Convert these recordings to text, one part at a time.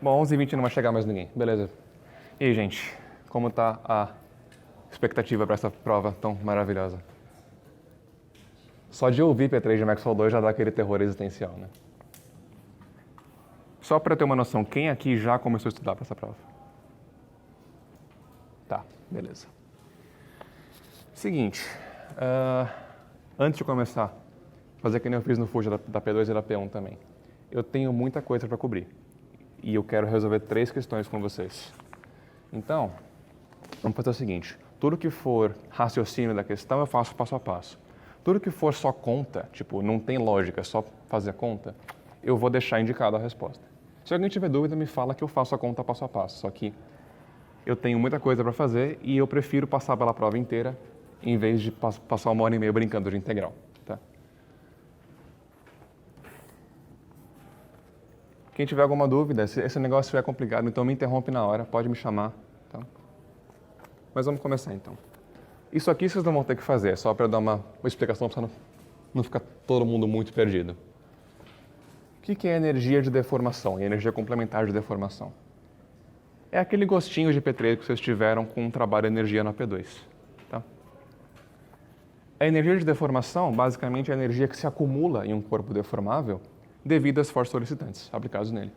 Bom, 11h20 não vai chegar mais ninguém. Beleza. E aí, gente, como tá a expectativa para essa prova tão maravilhosa? Só de ouvir P3 de Maxwell 2 já dá aquele terror existencial, né? Só para ter uma noção, quem aqui já começou a estudar para essa prova? Tá, beleza. Seguinte, antes de começar, fazer que nem eu fiz no Fuji da P2 e da P1 também. Eu tenho muita coisa para cobrir e eu quero resolver 3 questões com vocês. Então, vamos fazer o seguinte, tudo que for raciocínio da questão eu faço passo a passo. Tudo que for só conta, tipo, não tem lógica, é só fazer a conta, eu vou deixar indicado a resposta. Se alguém tiver dúvida, me fala que eu faço a conta passo a passo, só que eu tenho muita coisa para fazer e eu prefiro passar pela prova inteira em vez de passar 1h30 brincando de integral. Tá? Quem tiver alguma dúvida, se esse negócio estiver complicado, então me interrompe na hora, pode me chamar. Tá? Mas vamos começar então. Isso aqui vocês não vão ter que fazer, só para dar uma explicação para não ficar todo mundo muito perdido. O que é energia de deformação e energia complementar de deformação? É aquele gostinho de P3 que vocês tiveram com o trabalho de energia na P2. Tá? A energia de deformação, basicamente, é a energia que se acumula em um corpo deformável devido às forças solicitantes aplicadas nele.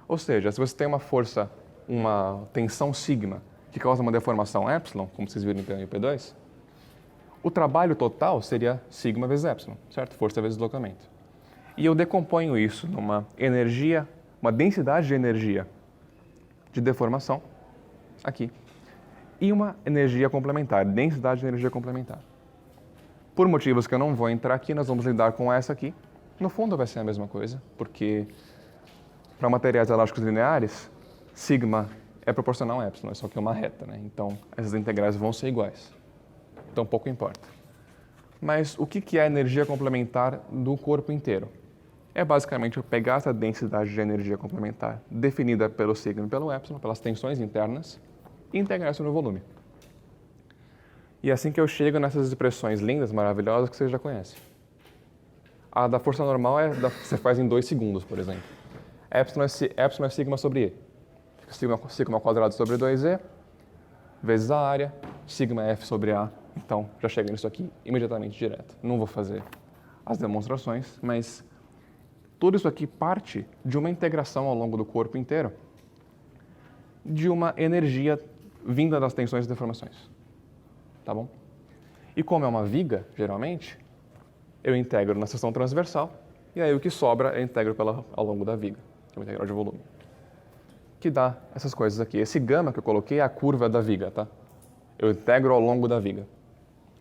Ou seja, se você tem uma tensão sigma que causa uma deformação epsilon, como vocês viram em P2, o trabalho total seria sigma vezes epsilon, certo? Força vezes deslocamento. E eu decomponho isso numa energia, uma densidade de energia de deformação, aqui, e uma energia complementar, densidade de energia complementar. Por motivos que eu não vou entrar aqui, nós vamos lidar com essa aqui. No fundo vai ser a mesma coisa, porque para materiais elásticos lineares, sigma é proporcional a epsilon, só que é uma reta, né? Então, essas integrais vão ser iguais. Então, pouco importa. Mas o que é a energia complementar do corpo inteiro? É basicamente eu pegar essa densidade de energia complementar definida pelo sigma e pelo epsilon, pelas tensões internas, e integrar isso no volume. E é assim que eu chego nessas expressões lindas, maravilhosas, que vocês já conhecem. A da força normal você faz em 2 segundos, por exemplo. Epsilon é sigma sobre E. Sigma ao quadrado sobre 2E, vezes a área, sigma F sobre A. Então, já chega nisso aqui imediatamente direto. Não vou fazer as demonstrações, mas tudo isso aqui parte de uma integração ao longo do corpo inteiro de uma energia vinda das tensões e deformações. Tá bom? E como é uma viga, geralmente, eu integro na seção transversal e aí o que sobra eu integro ao longo da viga, que é uma integral de volume. Que dá essas coisas aqui. Esse gama que eu coloquei é a curva da viga, tá? Eu integro ao longo da viga,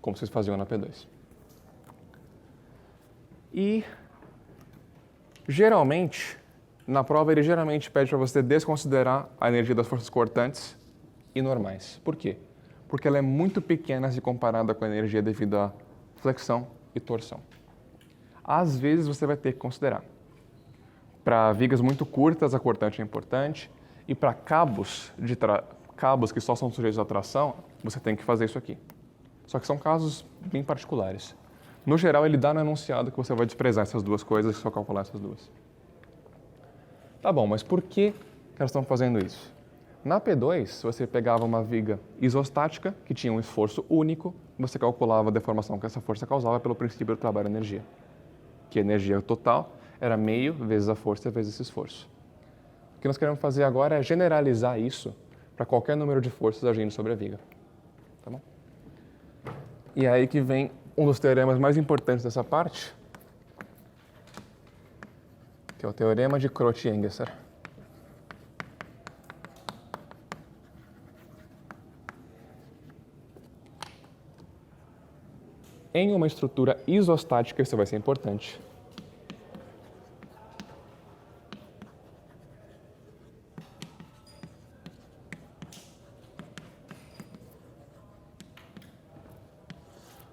como vocês faziam na P2. E geralmente, na prova, ele geralmente pede para você desconsiderar a energia das forças cortantes e normais. Por quê? Porque ela é muito pequena se comparada com a energia devido à flexão e torção. Às vezes você vai ter que considerar. Para vigas muito curtas, a cortante é importante. E para cabos que só são sujeitos à tração, você tem que fazer isso aqui. Só que são casos bem particulares. No geral, ele dá no enunciado que você vai desprezar essas duas coisas e só calcular essas duas. Tá bom, mas por que elas estão fazendo isso? Na P2, você pegava uma viga isostática, que tinha um esforço único, você calculava a deformação que essa força causava pelo princípio do trabalho-energia. Que a energia total era meio vezes a força vezes esse esforço. O que nós queremos fazer agora é generalizar isso para qualquer número de forças agindo sobre a viga. Tá bom? E é aí que vem um dos teoremas mais importantes dessa parte, que é o teorema de Cauchy-Engesser. Em uma estrutura isostática, isso vai ser importante.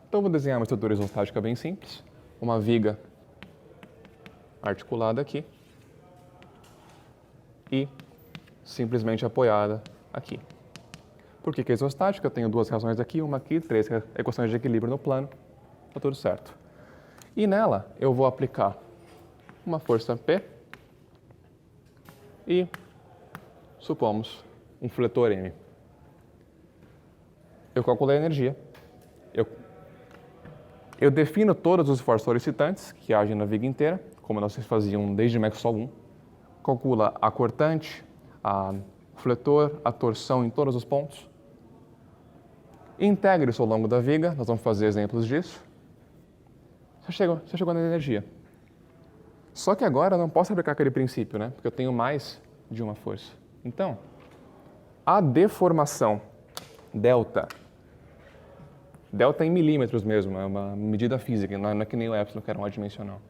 Então, eu vou desenhar uma estrutura isostática bem simples. Uma viga articulada aqui e simplesmente apoiada aqui. Por que é isostática? Eu tenho 2 reações aqui, uma aqui, 3 equações de equilíbrio no plano. Está tudo certo. E nela, eu vou aplicar uma força P e supomos, um fletor M. Eu calculei a energia. Eu defino todos os esforços solicitantes que agem na viga inteira, como nós faziam desde Maxwell 1. Calcula a cortante, o fletor, a torção em todos os pontos. Integra isso ao longo da viga, nós vamos fazer exemplos disso. Você chegou na energia. Só que agora eu não posso aplicar aquele princípio, né? Porque eu tenho mais de uma força. Então, a deformação delta em milímetros mesmo, é uma medida física, não é que nem o epsilon, que era um adimensional.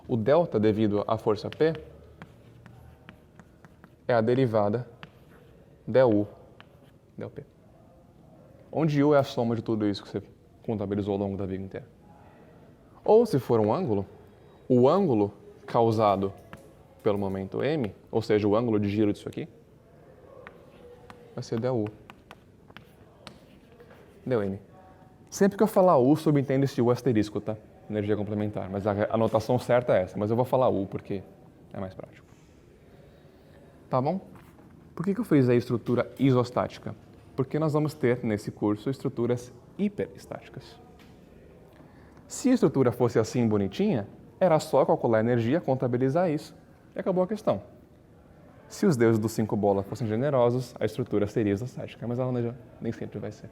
O delta devido à força P é a derivada del P. Onde U é a soma de tudo isso que você contabilizou ao longo da viga inteira. Ou, se for um ângulo, o ângulo causado pelo momento M, ou seja, o ângulo de giro disso aqui, vai ser del M. Sempre que eu falar U, subentende esse U asterisco, tá? Energia complementar. Mas a anotação certa é essa. Mas eu vou falar U porque é mais prático. Tá bom? Por que eu fiz a estrutura isostática? Porque nós vamos ter, nesse curso, estruturas hiperestáticas. Se a estrutura fosse assim bonitinha, era só calcular a energia, contabilizar isso e acabou a questão. Se os deuses do 5 bola fossem generosos, a estrutura seria isostática, mas ela nem sempre vai ser.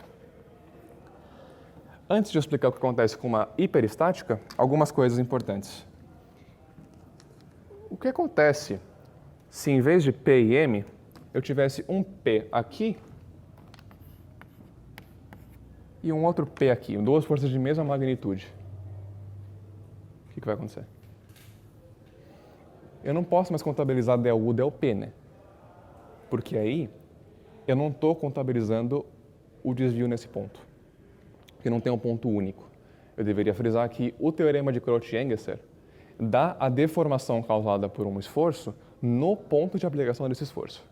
Antes de eu explicar o que acontece com uma hiperestática, algumas coisas importantes. O que acontece se em vez de P e M, eu tivesse um P aqui e um outro P aqui, duas forças de mesma magnitude? O que vai acontecer? Eu não posso mais contabilizar del U, del P, né? Porque aí eu não estou contabilizando o desvio nesse ponto. Porque não tem um ponto único. Eu deveria frisar que o teorema de Cauchy-Engesser dá a deformação causada por um esforço no ponto de aplicação desse esforço.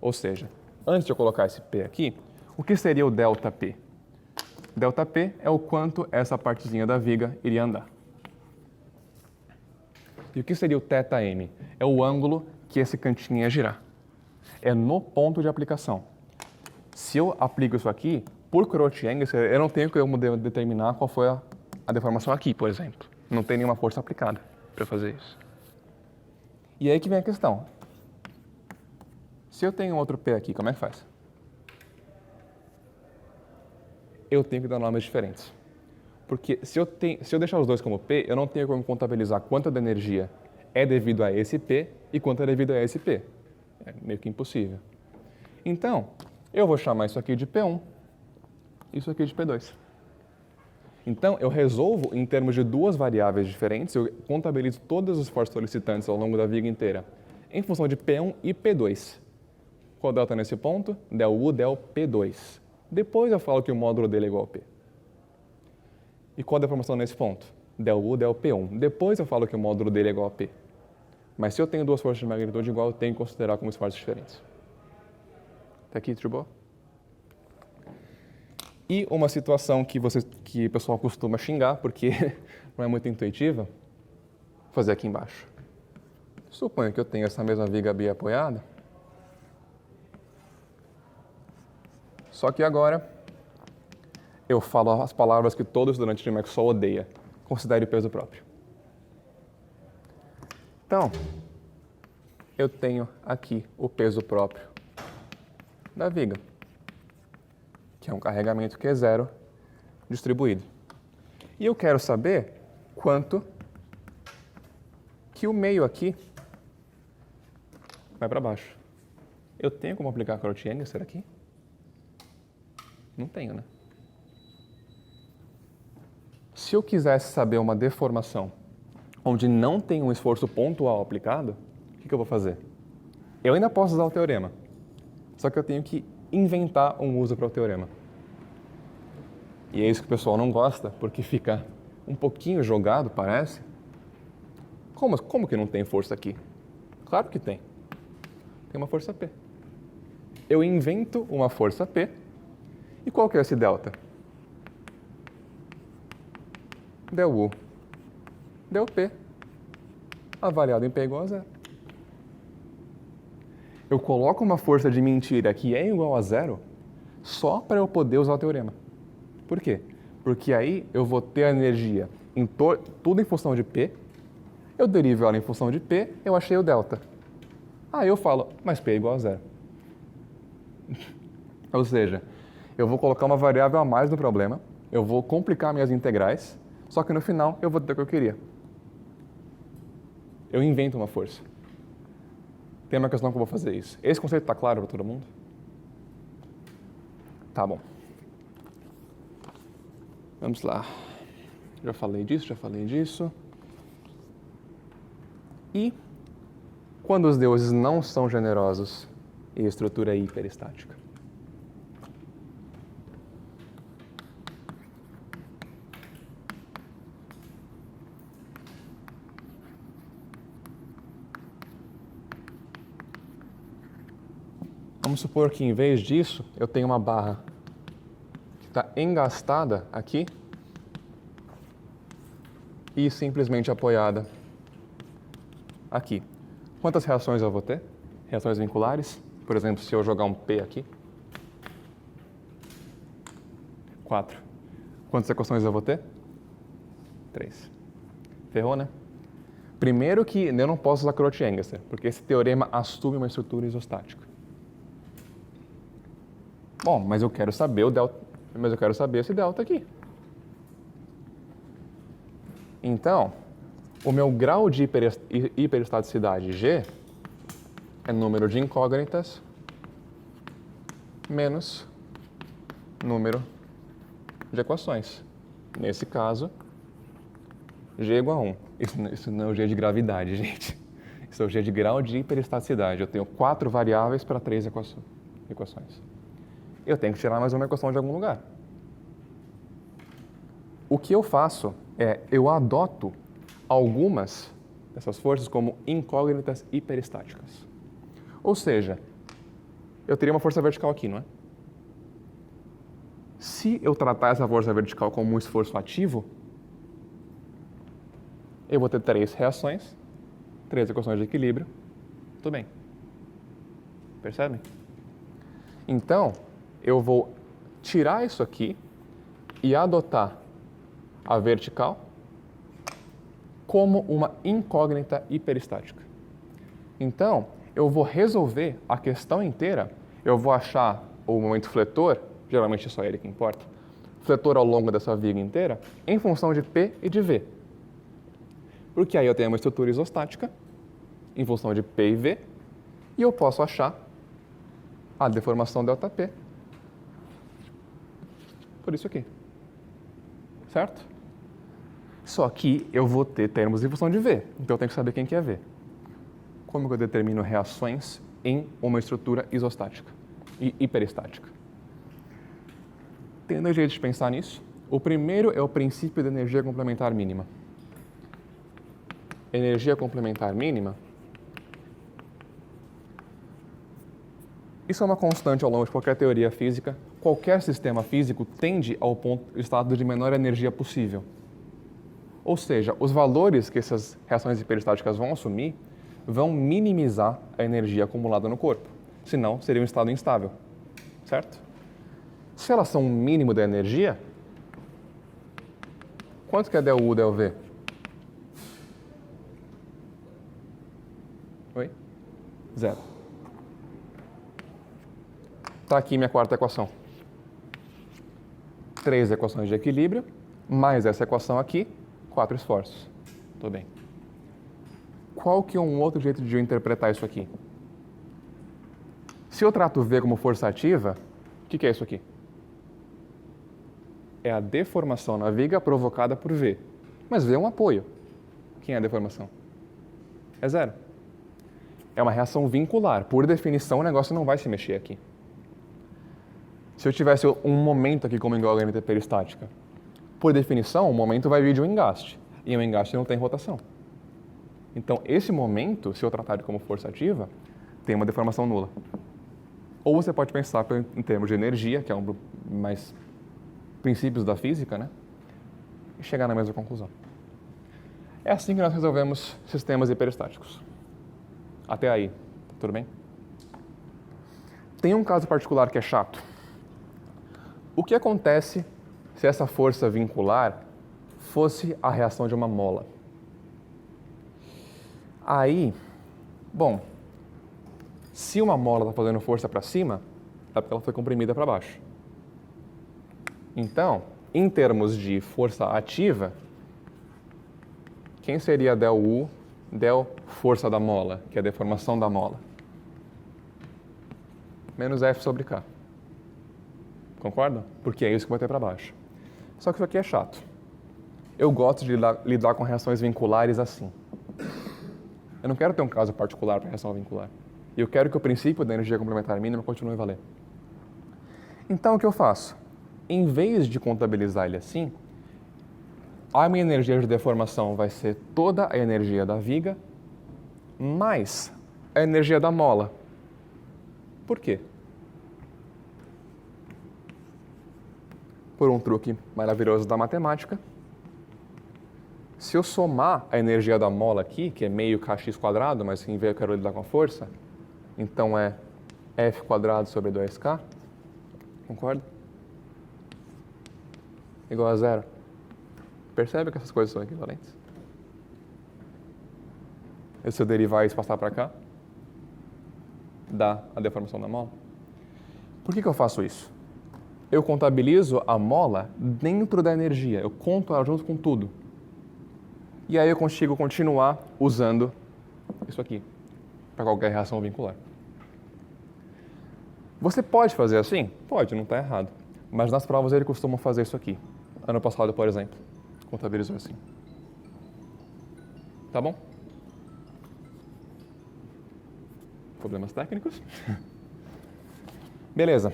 Ou seja, antes de eu colocar esse P aqui, o que seria o delta P? Delta P é o quanto essa partezinha da viga iria andar. E o que seria o θm? É o ângulo que esse cantinho ia girar. É no ponto de aplicação. Se eu aplico isso aqui, por Cauchy-Engesser, eu não tenho como determinar qual foi a deformação aqui, por exemplo. Não tem nenhuma força aplicada para fazer isso. E aí que vem a questão. Se eu tenho outro P aqui, como é que faz? Eu tenho que dar nomes diferentes. Porque se eu deixar os dois como P, eu não tenho como contabilizar quanta da energia é devido a esse P e quanto é devido a esse P. É meio que impossível. Então, eu vou chamar isso aqui de P1, isso aqui de P2. Então, eu resolvo em termos de duas variáveis diferentes, eu contabilizo todos os esforços solicitantes ao longo da viga inteira em função de P1 e P2. Qual delta nesse ponto? Del U, del P2. Depois eu falo que o módulo dele é igual a P. E qual a deformação nesse ponto? Del U, del P1. Depois eu falo que o módulo dele é igual a P. Mas se eu tenho duas forças de magnitude igual, eu tenho que considerar como esforços diferentes. Até aqui, tudo bom? E uma situação que o pessoal costuma xingar, porque não é muito intuitiva, vou fazer aqui embaixo. Suponho que eu tenho essa mesma viga bi apoiada. Só que agora eu falo as palavras que todo estudante de Maxwell odeia. Considere o peso próprio. Então, eu tenho aqui o peso próprio da viga, que é um carregamento que é zero distribuído. E eu quero saber quanto que o meio aqui vai para baixo. Eu tenho como aplicar Cauchy-Engesser aqui? Não tenho, né? Se eu quisesse saber uma deformação onde não tem um esforço pontual aplicado, o que eu vou fazer? Eu ainda posso usar o teorema, só que eu tenho que inventar um uso para o teorema. E é isso que o pessoal não gosta, porque fica um pouquinho jogado, parece. Como que não tem força aqui? Claro que tem. Tem uma força P. Eu invento uma força P. E qual que é esse delta? Del U, del P, avaliado em P igual a zero. Eu coloco uma força de mentira que é igual a zero só para eu poder usar o teorema. Por quê? Porque aí eu vou ter a energia tudo em função de P, eu derivo ela em função de P, eu achei o delta. Aí eu falo, mas P é igual a zero. Ou seja, eu vou colocar uma variável a mais no problema, eu vou complicar minhas integrais, só que no final eu vou ter o que eu queria. Eu invento uma força. Tem uma questão que eu vou fazer isso. Esse conceito está claro para todo mundo? Tá bom. Vamos lá. Já falei disso. E quando os deuses não são generosos e a estrutura é hiperestática? Vamos supor que em vez disso eu tenho uma barra que está engastada aqui e simplesmente apoiada aqui. Quantas reações eu vou ter? Reações vinculares. Por exemplo, se eu jogar um P aqui. 4. Quantas equações eu vou ter? 3. Ferrou, né? Primeiro que eu não posso usar Cauchy-Engelser, porque esse teorema assume uma estrutura isostática. Bom, mas eu quero saber o delta, mas eu quero saber esse delta aqui. Então, o meu grau de hiperestaticidade G é número de incógnitas menos número de equações. Nesse caso, G é igual a 1. Isso não é o G de gravidade, gente. Isso é o G de grau de hiperestaticidade. Eu tenho 4 variáveis para 3 equações. Eu tenho que tirar mais uma equação de algum lugar. O que eu faço é, eu adoto algumas dessas forças como incógnitas hiperestáticas. Ou seja, eu teria uma força vertical aqui, não é? Se eu tratar essa força vertical como um esforço ativo, eu vou ter 3 reações, 3 equações de equilíbrio, tudo bem. Percebem? Então, eu vou tirar isso aqui e adotar a vertical como uma incógnita hiperestática. Então, eu vou resolver a questão inteira, eu vou achar o momento fletor, geralmente é só ele que importa, fletor ao longo dessa viga inteira, em função de P e de V. Porque aí eu tenho uma estrutura isostática, em função de P e V, e eu posso achar a deformação ΔP por isso aqui. Certo? Só que eu vou ter termos em função de V, então eu tenho que saber quem que é V. Como que eu determino reações em uma estrutura isostática e hiperestática? Tem dois jeitos de pensar nisso. O primeiro é o princípio da energia complementar mínima. Energia complementar mínima. Isso é uma constante ao longo de qualquer teoria física. Qualquer sistema físico tende ao estado de menor energia possível. Ou seja, os valores que essas reações hiperestáticas vão assumir vão minimizar a energia acumulada no corpo. Senão, seria um estado instável. Certo? Se elas são o mínimo da energia, quanto que é ΔU, ΔV? Oi? 0. Está aqui minha quarta equação. 3 equações de equilíbrio, mais essa equação aqui, 4 esforços. Tudo bem. Qual que é um outro jeito de eu interpretar isso aqui? Se eu trato V como força ativa, o que é isso aqui? É a deformação na viga provocada por V. Mas V é um apoio. Quem é a deformação? É 0. É uma reação vincular. Por definição, o negócio não vai se mexer aqui. Se eu tivesse um momento aqui como incógnita hiperestática, por definição, o momento vai vir de um engaste. E um engaste não tem rotação. Então, esse momento, se eu tratar ele como força ativa, tem uma deformação nula. Ou você pode pensar em termos de energia, que é um dos mais princípios da física, né? E chegar na mesma conclusão. É assim que nós resolvemos sistemas hiperestáticos. Até aí, tudo bem? Tem um caso particular que é chato. O que acontece se essa força vincular fosse a reação de uma mola? Aí, bom, se uma mola está fazendo força para cima, é porque ela foi comprimida para baixo. Então, em termos de força ativa, quem seria del U, del força da mola, que é a deformação da mola? Menos F sobre K. Concorda? Porque é isso que vai ter para baixo. Só que isso aqui é chato. Eu gosto de lidar com reações vinculares assim. Eu não quero ter um caso particular para reação vincular. E eu quero que o princípio da energia complementar mínima continue a valer. Então, o que eu faço? Em vez de contabilizar ele assim, a minha energia de deformação vai ser toda a energia da viga mais a energia da mola. Por quê? Por um truque maravilhoso da matemática, se eu somar a energia da mola aqui, que é meio kx², mas em vez eu quero lidar com a força, então é F² sobre 2K, concorda? Igual a zero. Percebe que essas coisas são equivalentes? E se eu derivar isso e passar para cá, dá a deformação da mola. Por que eu faço isso? Eu contabilizo a mola dentro da energia, eu conto ela junto com tudo. E aí eu consigo continuar usando isso aqui, para qualquer reação vincular. Você pode fazer assim? Pode, não está errado. Mas nas provas ele costuma fazer isso aqui. Ano passado, por exemplo, contabilizou assim. Tá bom? Problemas técnicos? Beleza.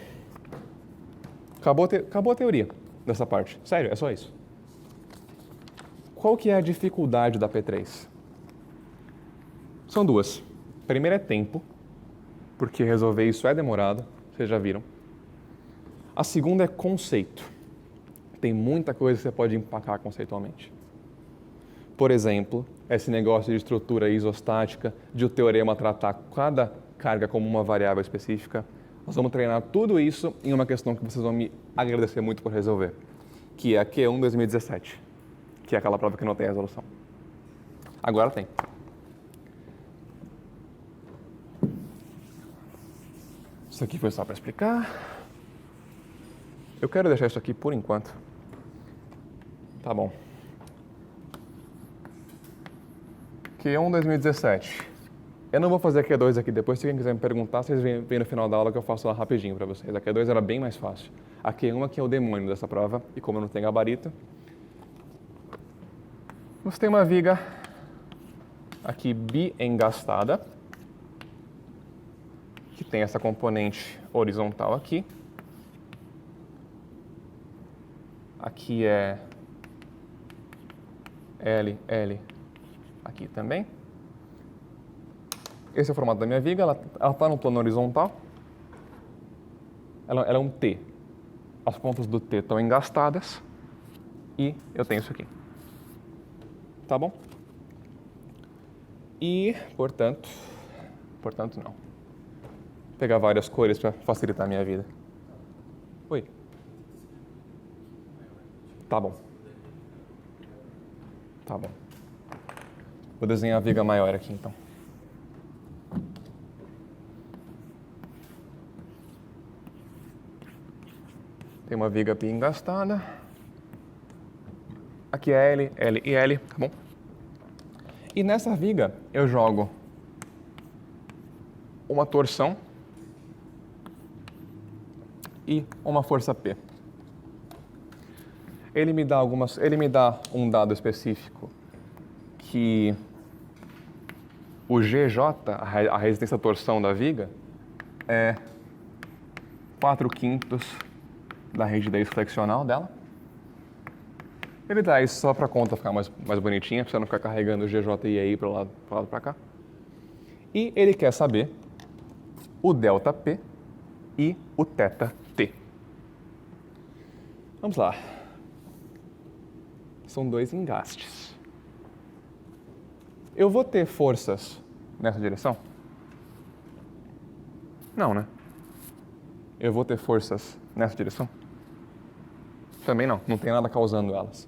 Acabou a teoria dessa parte. Sério, é só isso. Qual que é a dificuldade da P3? São duas. A primeira é tempo, porque resolver isso é demorado, vocês já viram. A segunda é conceito. Tem muita coisa que você pode empacar conceitualmente. Por exemplo, esse negócio de estrutura isostática, de o teorema tratar cada carga como uma variável específica. Nós vamos treinar tudo isso em uma questão que vocês vão me agradecer muito por resolver, que é a Q1 2017, que é aquela prova que não tem resolução. Agora tem. Isso aqui foi só para explicar. Eu quero deixar isso aqui por enquanto. Tá bom. Q1 2017. Eu não vou fazer a Q2 aqui depois, se alguém quiser me perguntar, vocês vêm no final da aula que eu faço lá rapidinho para vocês. A Q2 era bem mais fácil. A Q1 aqui é o demônio dessa prova, e como eu não tenho gabarito, você tem uma viga aqui biengastada, que tem essa componente horizontal aqui. Aqui é L, L, aqui também. Esse é o formato da minha viga, ela está no plano horizontal. Ela é um T. As pontas do T estão engastadas e eu tenho isso aqui. Tá bom? E, portanto não. Vou pegar várias cores para facilitar a minha vida. Oi. Tá bom. Tá bom. Vou desenhar a viga maior aqui, então. Tem uma viga pi engastada. Aqui é L, L e L, tá bom? E nessa viga eu jogo uma torção e uma força P. Ele me dá um dado específico que o GJ, a resistência à torção da viga, é 4/5 da rigidez flexional dela. Ele dá isso só para a conta ficar mais bonitinha, para você não ficar carregando o GJ e EI para o lado para cá. E ele quer saber o delta P e o θ T. Vamos lá. São dois engastes. Eu vou ter forças nessa direção? Não, né? eu vou ter forças nessa direção? Também não tem nada causando elas.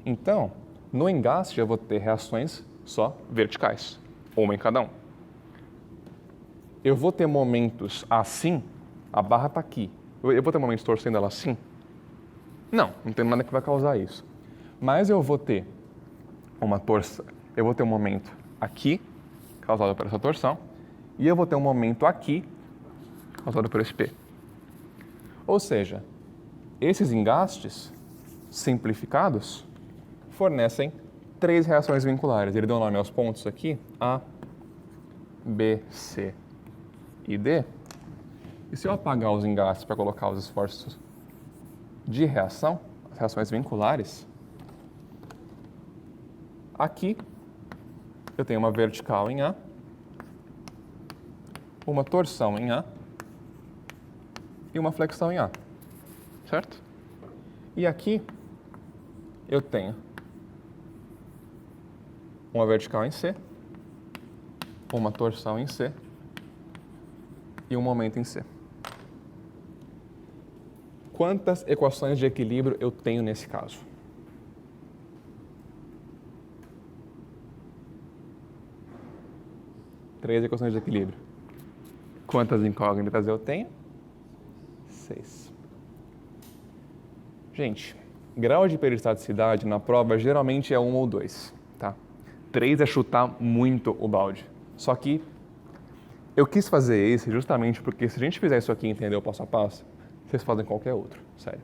Então, no engaste eu vou ter reações só verticais, uma em cada um. Eu vou ter momentos assim, a barra está aqui. Eu vou ter momentos torcendo ela assim? Não tem nada que vai causar isso. Mas eu vou ter eu vou ter um momento aqui, causado por essa torção, e eu vou ter um momento aqui, causado por esse P. Ou seja, esses engastes simplificados fornecem 3 reações vinculares. Ele deu nome aos pontos aqui, A, B, C e D. E se eu apagar os engastes para colocar os esforços de reação, as reações vinculares, aqui eu tenho uma vertical em A, uma torção em A e uma flexão em A, certo? E aqui eu tenho uma vertical em C, uma torção em C e um momento em C. Quantas equações de equilíbrio eu tenho nesse caso? Três equações de equilíbrio. Quantas incógnitas eu tenho? 6. Gente, grau de peristaticidade na prova geralmente é 1 ou 2, tá? 3 é chutar muito o balde. Só que eu quis fazer esse justamente porque se a gente fizer isso aqui e entender o passo a passo, vocês fazem qualquer outro, sério.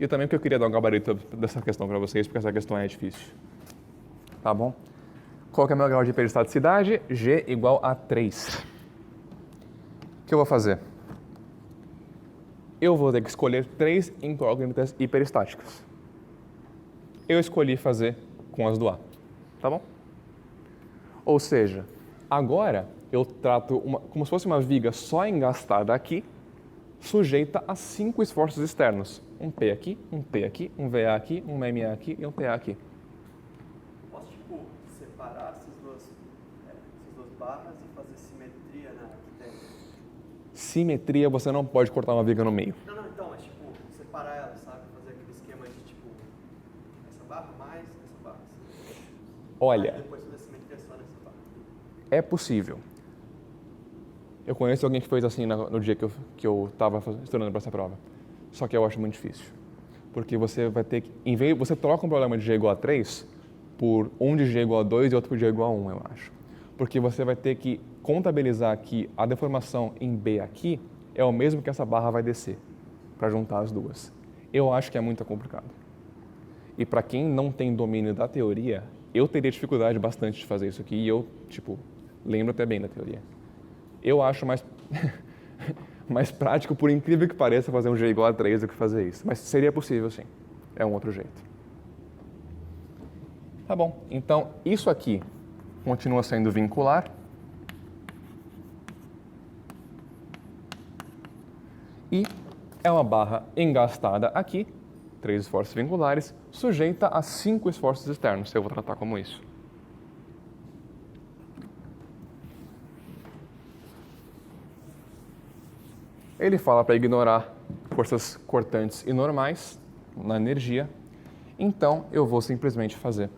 E também porque eu queria dar um gabarito dessa questão para vocês, porque essa questão é difícil. Tá bom? Qual que é o meu grau de peristaticidade? G igual a 3. O que eu vou fazer? Eu vou ter que escolher 3 incógnitas hiperestáticas. Eu escolhi fazer com as do A, tá bom? Ou seja, agora eu trato como se fosse uma viga só engastada aqui, sujeita a 5 esforços externos. Um P aqui, um P aqui, um VA aqui, um MA aqui e um TA aqui. Posso, tipo, separar essas duas barras e fazer simetria na que tem? Simetria, você não pode cortar uma viga no meio. Não, então, mas tipo, separar elas, sabe? Fazer aquele esquema de, tipo, essa barra mais essa barra. Olha, aí depois fazer simetria só nessa barra. É possível. Eu conheço alguém que fez assim no dia que eu estava estudando para essa prova. Só que eu acho muito difícil. Porque você vai ter que... Você troca um problema de G igual a 3 por um de G igual a 2 e outro por G igual a 1, eu acho. Porque você vai ter que contabilizar que a deformação em B aqui é o mesmo que essa barra vai descer, para juntar as duas. Eu acho que é muito complicado. E para quem não tem domínio da teoria, eu teria dificuldade bastante de fazer isso aqui e eu, lembro até bem da teoria. Eu acho mais prático, por incrível que pareça, fazer um G igual a 3 do que fazer isso. Mas seria possível, sim. É um outro jeito. Tá bom. Então, isso aqui continua sendo vincular. E é uma barra engastada aqui, 3 esforços vinculares, sujeita a 5 esforços externos. Eu vou tratar como isso. Ele fala para ignorar forças cortantes e normais na energia, então eu vou simplesmente fazer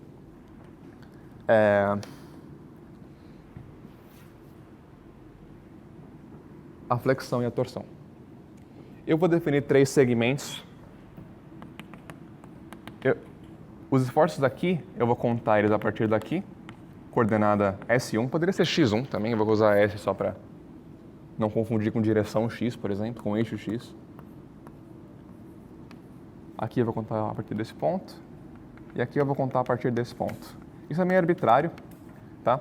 a flexão e a torção. Eu vou definir 3 segmentos. Os esforços daqui, eu vou contar eles a partir daqui, coordenada S1, poderia ser X1 também, eu vou usar S só para não confundir com direção X, por exemplo, com eixo X. Aqui eu vou contar a partir desse ponto. E aqui eu vou contar a partir desse ponto. Isso é meio arbitrário, tá?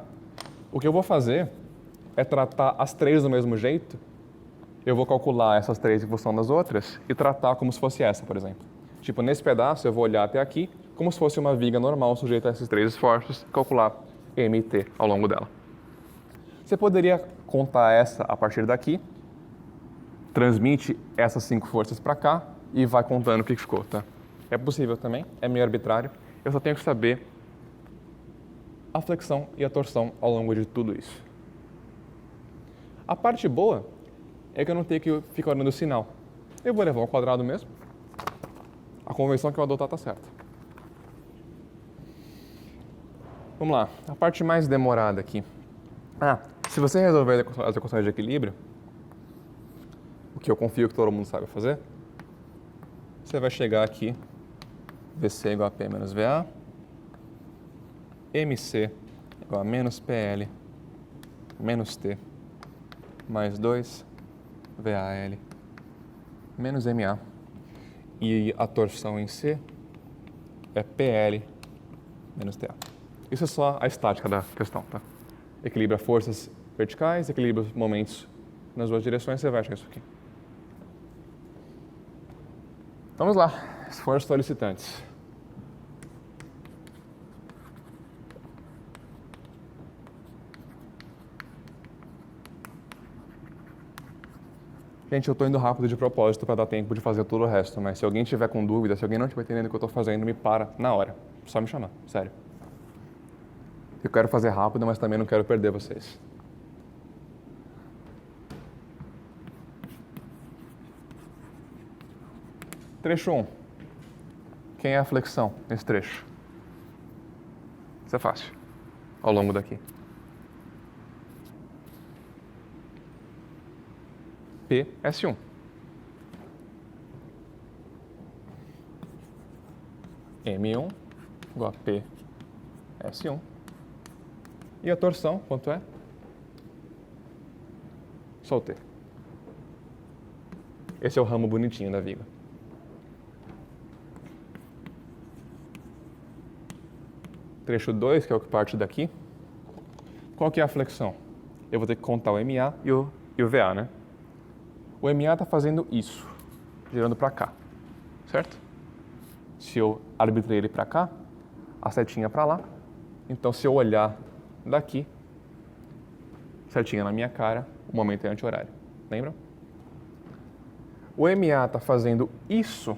O que eu vou fazer é tratar as 3 do mesmo jeito. Eu vou calcular essas 3 em função das outras e tratar como se fosse essa, por exemplo. Tipo, nesse pedaço eu vou olhar até aqui como se fosse uma viga normal sujeita a esses 3 esforços e calcular M e T ao longo dela. Você poderia contar essa a partir daqui, transmite essas 5 forças para cá e vai contando o que ficou, tá? É possível também, é meio arbitrário. Eu só tenho que saber a flexão e a torção ao longo de tudo isso. A parte boa é que eu não tenho que ficar olhando o sinal. Eu vou levar ao quadrado mesmo. A convenção que eu adotar está certa. Vamos lá, a parte mais demorada aqui. Se você resolver as equações de equilíbrio, o que eu confio que todo mundo sabe fazer, você vai chegar aqui, VC igual a P menos VA, MC igual a menos PL menos T mais 2 VAL menos MA. E a torção em C é PL menos TA. Isso é só a estática da questão, tá? Equilibra forças verticais, equilibra momentos nas duas direções, você vai achar isso aqui. Vamos lá, esforços solicitantes. Gente, eu estou indo rápido de propósito para dar tempo de fazer todo o resto, mas se alguém tiver com dúvida, se alguém não estiver entendendo o que eu estou fazendo, me para na hora. Só me chamar, sério. Eu quero fazer rápido, mas também não quero perder vocês. Trecho 1. Quem é a flexão nesse trecho? Isso é fácil. Ao longo daqui. PS1. M1 igual a PS1. E a torção, quanto é? Só o T. Esse é o ramo bonitinho da viga. Trecho 2, que é o que parte daqui. Qual que é a flexão? Eu vou ter que contar o MA e o VA, né? O MA está fazendo isso, girando para cá, certo? Se eu arbitrei ele para cá, a setinha para lá. Então, se eu olhar daqui, setinha na minha cara, o momento é anti-horário. Lembram? O MA está fazendo isso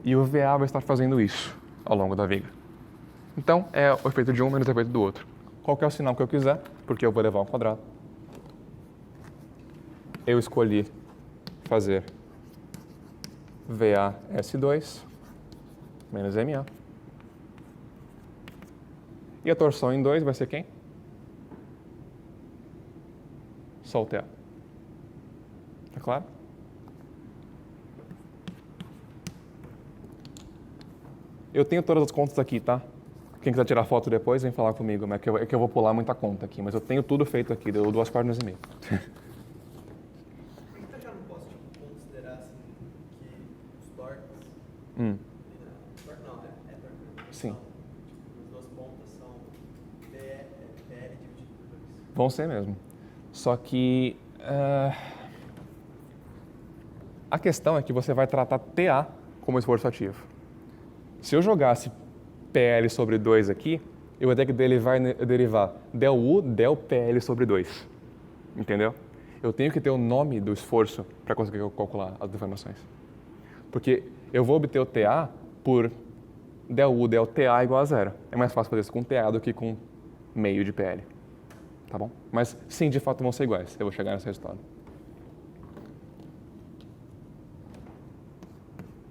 e o VA vai estar fazendo isso ao longo da viga. Então, é o efeito de um menos o efeito do outro. Qual que é o sinal que eu quiser, porque eu vou levar ao quadrado. Eu escolhi fazer VAS2 menos MA. E a torção em 2 vai ser quem? Só o TA. Tá claro? Eu tenho todas as contas aqui, tá? Quem quiser tirar foto depois, vem falar comigo. Mas é que eu vou pular muita conta aqui. Mas eu tenho tudo feito aqui, deu 2 páginas e meia. Torque não, é torque. Sim. As duas pontas são PL dividido por 2. Vão ser mesmo. Só que a questão é que você vai tratar TA como esforço ativo. Se eu jogasse PL sobre 2 aqui, eu vou ter que derivar del U, del PL sobre 2. Entendeu? Eu tenho que ter o nome do esforço para conseguir calcular as deformações. Porque eu vou obter o TA por del U, del TA igual a 0. É mais fácil fazer isso com TA do que com meio de PL. Tá bom? Mas sim, de fato vão ser iguais. Eu vou chegar nesse resultado.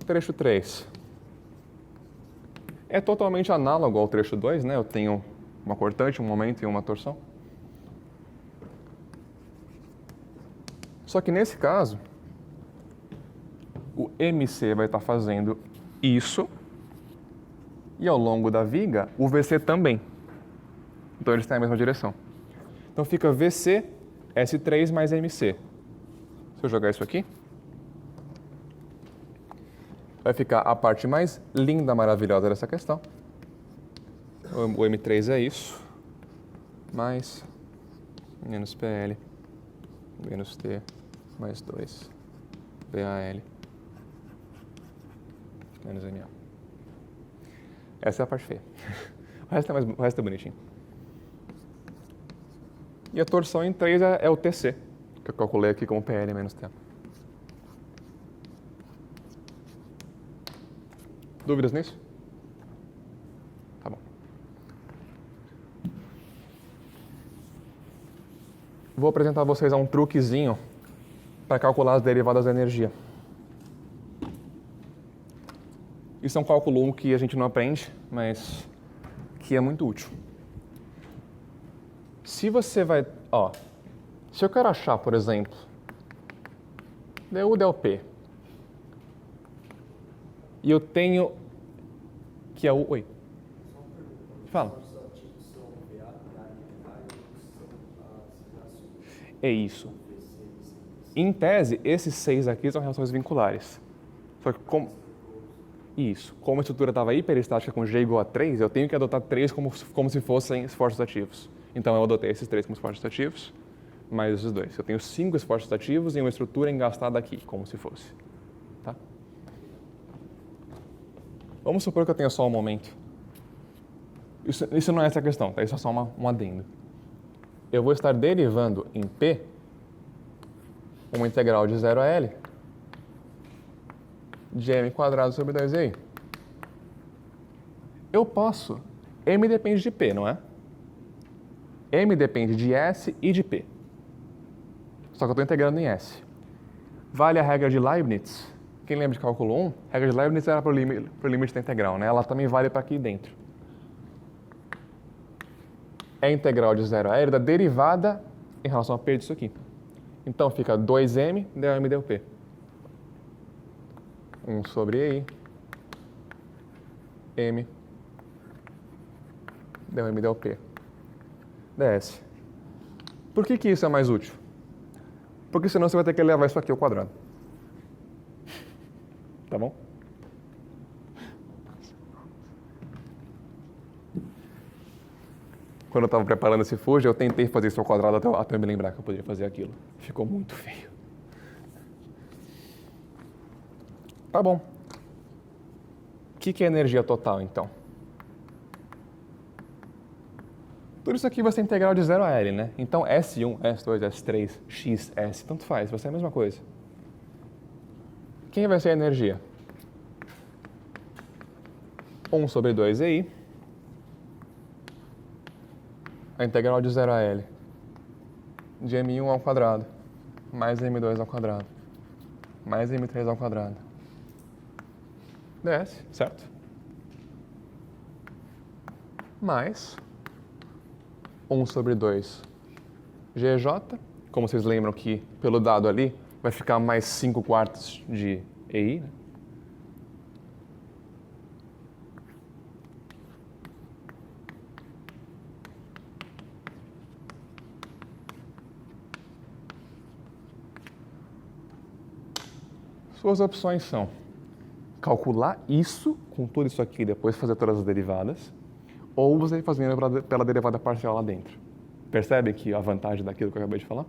Trecho 3. É totalmente análogo ao trecho 2, né? Eu tenho uma cortante, um momento e uma torção. Só que nesse caso, o MC vai estar fazendo isso e ao longo da viga, o VC também. Então eles têm a mesma direção. Então fica VC, S3 mais MC. Se eu jogar isso aqui, vai ficar a parte mais linda, maravilhosa dessa questão. O M3 é isso, mais menos PL, menos T, mais 2, VAL, menos MA. Essa é a parte feia. O resto é bonitinho. E a torção em 3 é o TC, que eu calculei aqui como PL menos T. Dúvidas nisso? Tá bom. Vou apresentar a vocês um truquezinho para calcular as derivadas da energia. Isso é um cálculo 1 que a gente não aprende, mas que é muito útil. Se você vai... se eu quero achar, por exemplo, du del P, e eu tenho que é o... Oi. Fala. É isso. Em tese, esses 6 aqui são relações vinculares. Só que como a estrutura estava hiperestática com G igual a 3, eu tenho que adotar 3 como se fossem esforços ativos. Então eu adotei esses 3 como esforços ativos, mais esses 2. Eu tenho 5 esforços ativos e uma estrutura engastada aqui, como se fosse. Tá? Vamos supor que eu tenha só um momento. Isso não é essa questão, tá? Isso é só um adendo. Eu vou estar derivando em P uma integral de 0 a L de m² sobre 2i. Eu posso... M depende de P, não é? M depende de S e de P. Só que eu estou integrando em S. Vale a regra de Leibniz? Quem lembra de cálculo 1? A regra de Leibniz era para o limite da integral, né? Ela também vale para aqui dentro. É a integral de 0 a L da derivada em relação a P disso aqui. Então fica 2m del m del P. 1 sobre i m del m del P ds. Por que isso é mais útil? Porque senão você vai ter que levar isso aqui ao quadrado. Tá bom? Quando eu estava preparando esse Fuji, eu tentei fazer isso ao quadrado até eu me lembrar que eu poderia fazer aquilo. Ficou muito feio. Tá bom. O que é energia total, então? Tudo isso aqui vai ser integral de 0 a L, né? Então, S1, S2, S3, X, S, tanto faz, vai ser a mesma coisa. Quem vai ser a energia? 1 sobre 2EI. A integral de 0 a L de M1 ao quadrado, mais M2 ao quadrado, mais M3 ao quadrado. ds, certo? Mais 1 sobre 2 GJ, como vocês lembram que pelo dado ali vai ficar mais 5/4 de EI, né? Suas opções são calcular isso com tudo isso aqui e depois fazer todas as derivadas, ou você fazendo pela derivada parcial lá dentro. Percebe que a vantagem daquilo que eu acabei de falar?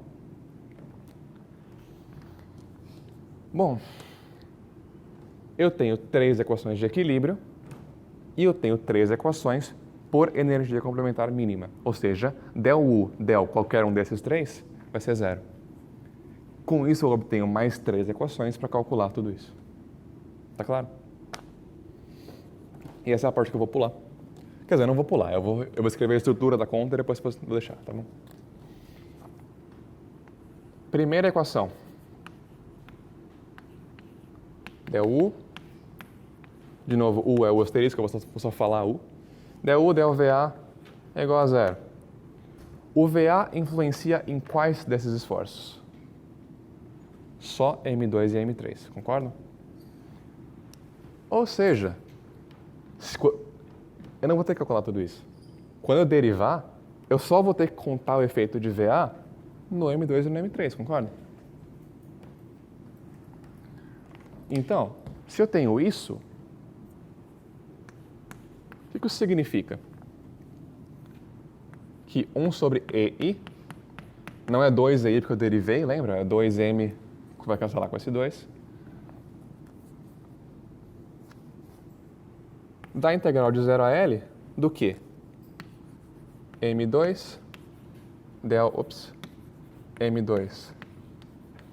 Bom, eu tenho 3 equações de equilíbrio e eu tenho 3 equações por energia complementar mínima. Ou seja, del U, del qualquer um desses 3 vai ser 0. Com isso, eu obtenho mais 3 equações para calcular tudo isso. Tá claro? E essa é a parte que eu vou pular. Quer dizer, eu não vou pular, eu vou escrever a estrutura da conta e depois vou deixar, tá bom? Primeira equação. Del U. De novo, U é o asterisco, eu vou só falar U. Del U, del VA é igual a 0. O VA influencia em quais desses esforços? Só M2 e M3, concordam? Ou seja, eu não vou ter que calcular tudo isso. Quando eu derivar, eu só vou ter que contar o efeito de VA no M2 e no M3, concordam? Então, se eu tenho isso, o que isso significa? Que 1 sobre EI não é 2EI porque eu derivei, lembra? É 2M que vai cancelar com esse 2. Da integral de 0 a L do que? M2 M2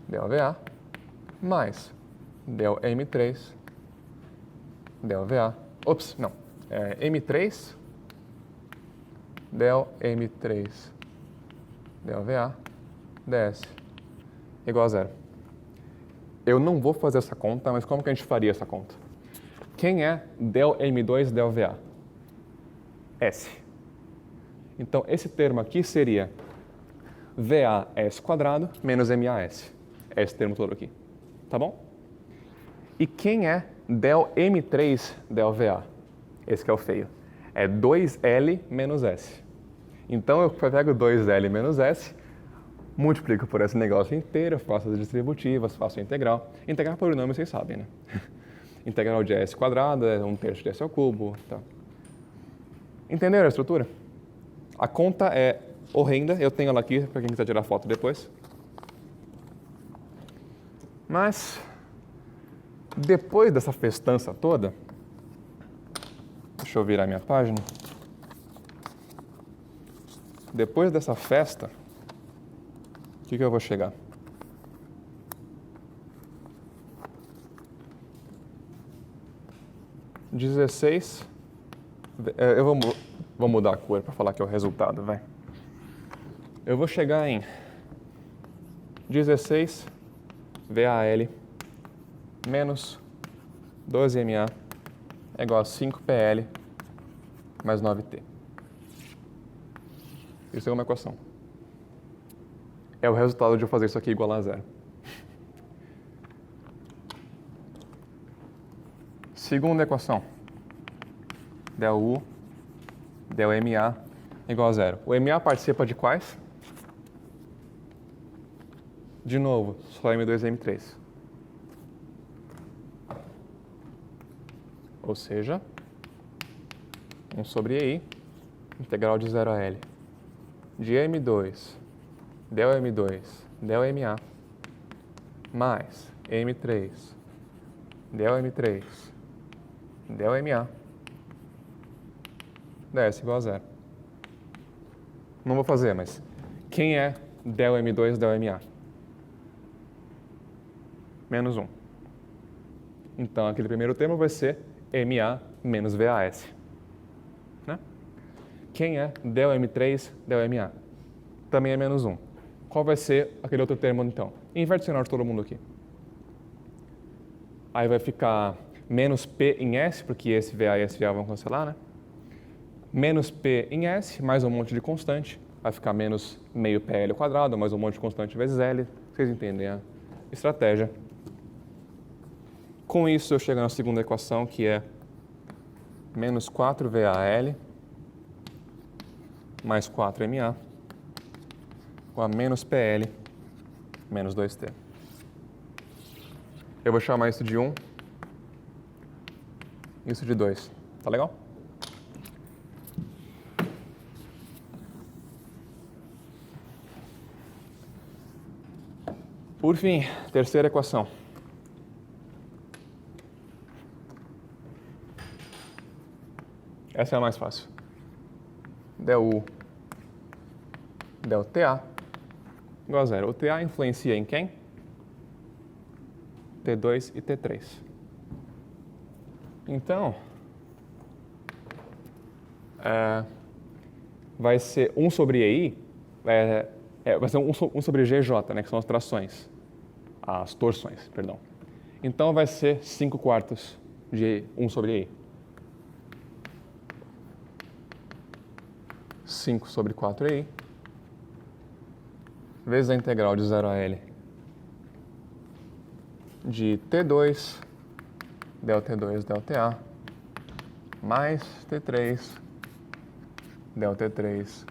del VA mais del M3 del VA. M3 del M3 del VA ds igual a 0. eu não vou fazer essa conta, mas como que a gente faria essa conta? Quem é del M2 del VA? S. Então, esse termo aqui seria VAS² menos MAS. É esse termo todo aqui. Tá bom? E quem é del M3 del VA? Esse que é o feio. É 2L menos S. Então, eu pego 2L menos S, multiplico por esse negócio inteiro, faço as distributivas, faço a integral. Integrar polinômio, vocês sabem, né? Integral de S² é 1/3 de S ao cubo. Tá. Entenderam a estrutura? A conta é horrenda, eu tenho ela aqui para quem quiser tirar foto depois. Mas, depois dessa festança toda, deixa eu virar minha página. Depois dessa festa, o que eu vou chegar? Eu vou mudar a cor para falar que é o resultado, vai. Eu vou chegar em 16 VAL menos 12MA é igual a 5PL mais 9T. Isso é uma equação. É o resultado de eu fazer isso aqui igual a zero. Segunda equação. Del U, del MA é igual a zero. O MA participa de quais? De novo, só M2 e M3. Ou seja, 1 sobre EI, integral de 0 a L, de M2, del M2, del MA, mais M3, del M3, del MA, ds igual a zero. Não vou fazer, mas quem é del M2, del MA? Menos 1. Então, aquele primeiro termo vai ser MA menos VAS. Né? Quem é del M3, del MA? Também é menos 1. Qual vai ser aquele outro termo, então? Inverte o sinal de todo mundo aqui. Aí vai ficar menos P em S, porque esse VA e esse VA vão cancelar, né? Menos P em S, mais um monte de constante. Vai ficar menos meio PL ao quadrado, mais um monte de constante vezes L. Vocês entendem a estratégia. Com isso, eu chego na segunda equação, que é menos 4VAL mais 4MA com a menos PL menos 2T. Eu vou chamar isso de 1, isso de 2. Tá legal? Por fim, terceira equação. Essa é a mais fácil. Del U, del TA, igual a zero. O TA influencia em quem? T2 e T3. Então, vai ser 1 sobre EI, vai ser 1 sobre GJ, né, que são as trações, as torções, perdão. Então, vai ser 5/4 de 1 sobre EI. 5 sobre 4EI, vezes a integral de 0 a L de T2, del T2, del TA, mais T3, del T3,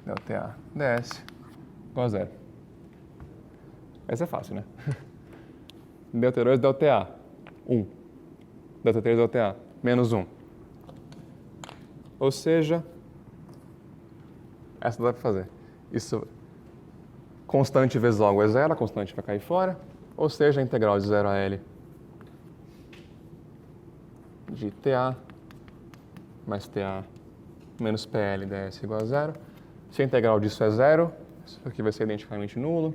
del TA, ds, igual a zero. Essa é fácil, né? Del T2, del TA, 1. Del T3, del TA, menos 1. Ou seja, essa dá para fazer. Isso, constante vezes logo é zero, a constante vai cair fora. Ou seja, a integral de 0 a L de TA mais TA menos PL ds igual a zero. Se a integral disso é zero, isso aqui vai ser identicamente nulo.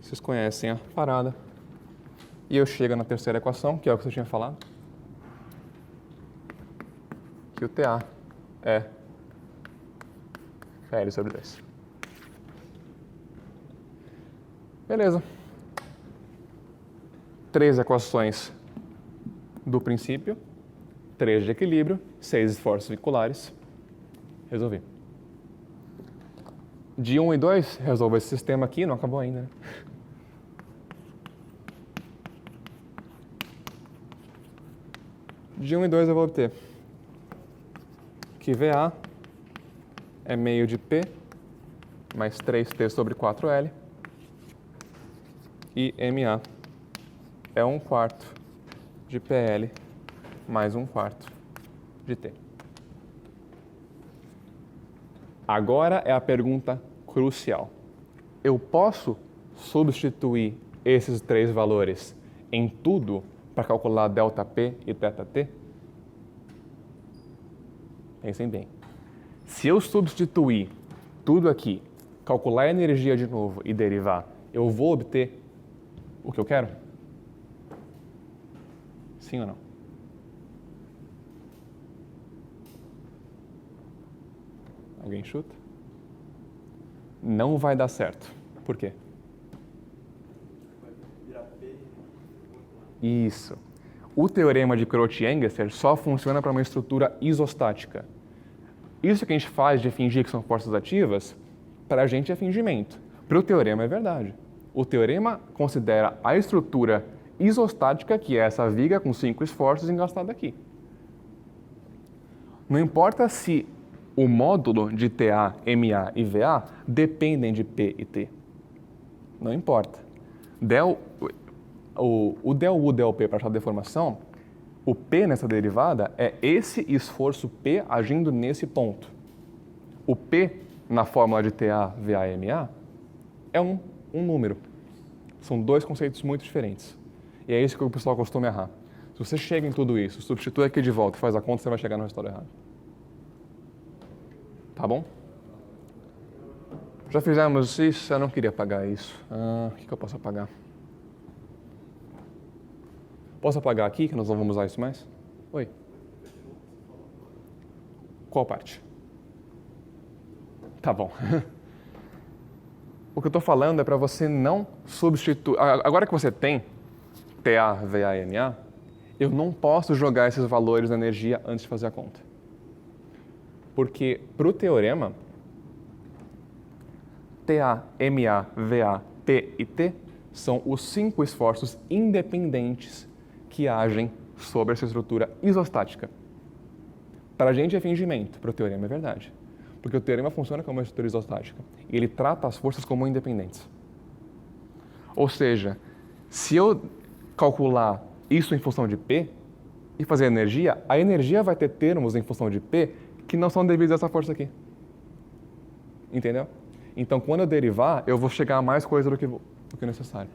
Vocês conhecem a parada. E eu chego na terceira equação, que é o que você tinha falado. Que o TA é L sobre 2. 3 equações do princípio, 3 de equilíbrio, 6 esforços vinculares. Resolvi. De 1 e 2, resolvo esse sistema aqui, não acabou ainda, né? De 1 e 2 eu vou obter que VA é meio de P mais 3T sobre 4L e MA é 1/4 de PL mais 1/4 de T. Agora é a pergunta crucial. Eu posso substituir esses 3 valores em tudo para calcular ΔP e ΔT? Pensem bem. Se eu substituir tudo aqui, calcular a energia de novo e derivar, eu vou obter o que eu quero? Sim ou não? Alguém chuta? Não vai dar certo. Por quê? Virar P. Isso. O teorema de Cauchy-Engesser só funciona para uma estrutura isostática. Isso que a gente faz de fingir que são forças ativas, para a gente é fingimento. Para o teorema é verdade. O teorema considera a estrutura isostática, que é essa viga com 5 esforços engastada aqui. Não importa se o módulo de TA, MA e VA dependem de P e T. Não importa. O del U, del P para achar a deformação, o P nessa derivada é esse esforço P agindo nesse ponto. O P na fórmula de TA, VA e MA é um número. São 2 conceitos muito diferentes. E é isso que o pessoal costuma errar. Se você chega em tudo isso, substitui aqui de volta e faz a conta, você vai chegar no resultado errado. Tá bom? Já fizemos isso, eu não queria apagar isso. O que eu posso apagar? Posso apagar aqui, que nós não vamos usar isso mais? Oi. Qual parte? Tá bom. O que eu estou falando é para você não substituir... Agora que você tem TA, VA e MA, eu não posso jogar esses valores na energia antes de fazer a conta. Porque para o teorema, TA, MA, VA, P e T são os 5 esforços independentes que agem sobre essa estrutura isostática. Para a gente é fingimento, para o teorema é verdade. Porque o teorema funciona como uma estrutura isostática. E ele trata as forças como independentes. Ou seja, se eu calcular isso em função de P e fazer a energia vai ter termos em função de P que não são devidos a essa força aqui. Entendeu? Então, quando eu derivar, eu vou chegar a mais coisa do que necessário.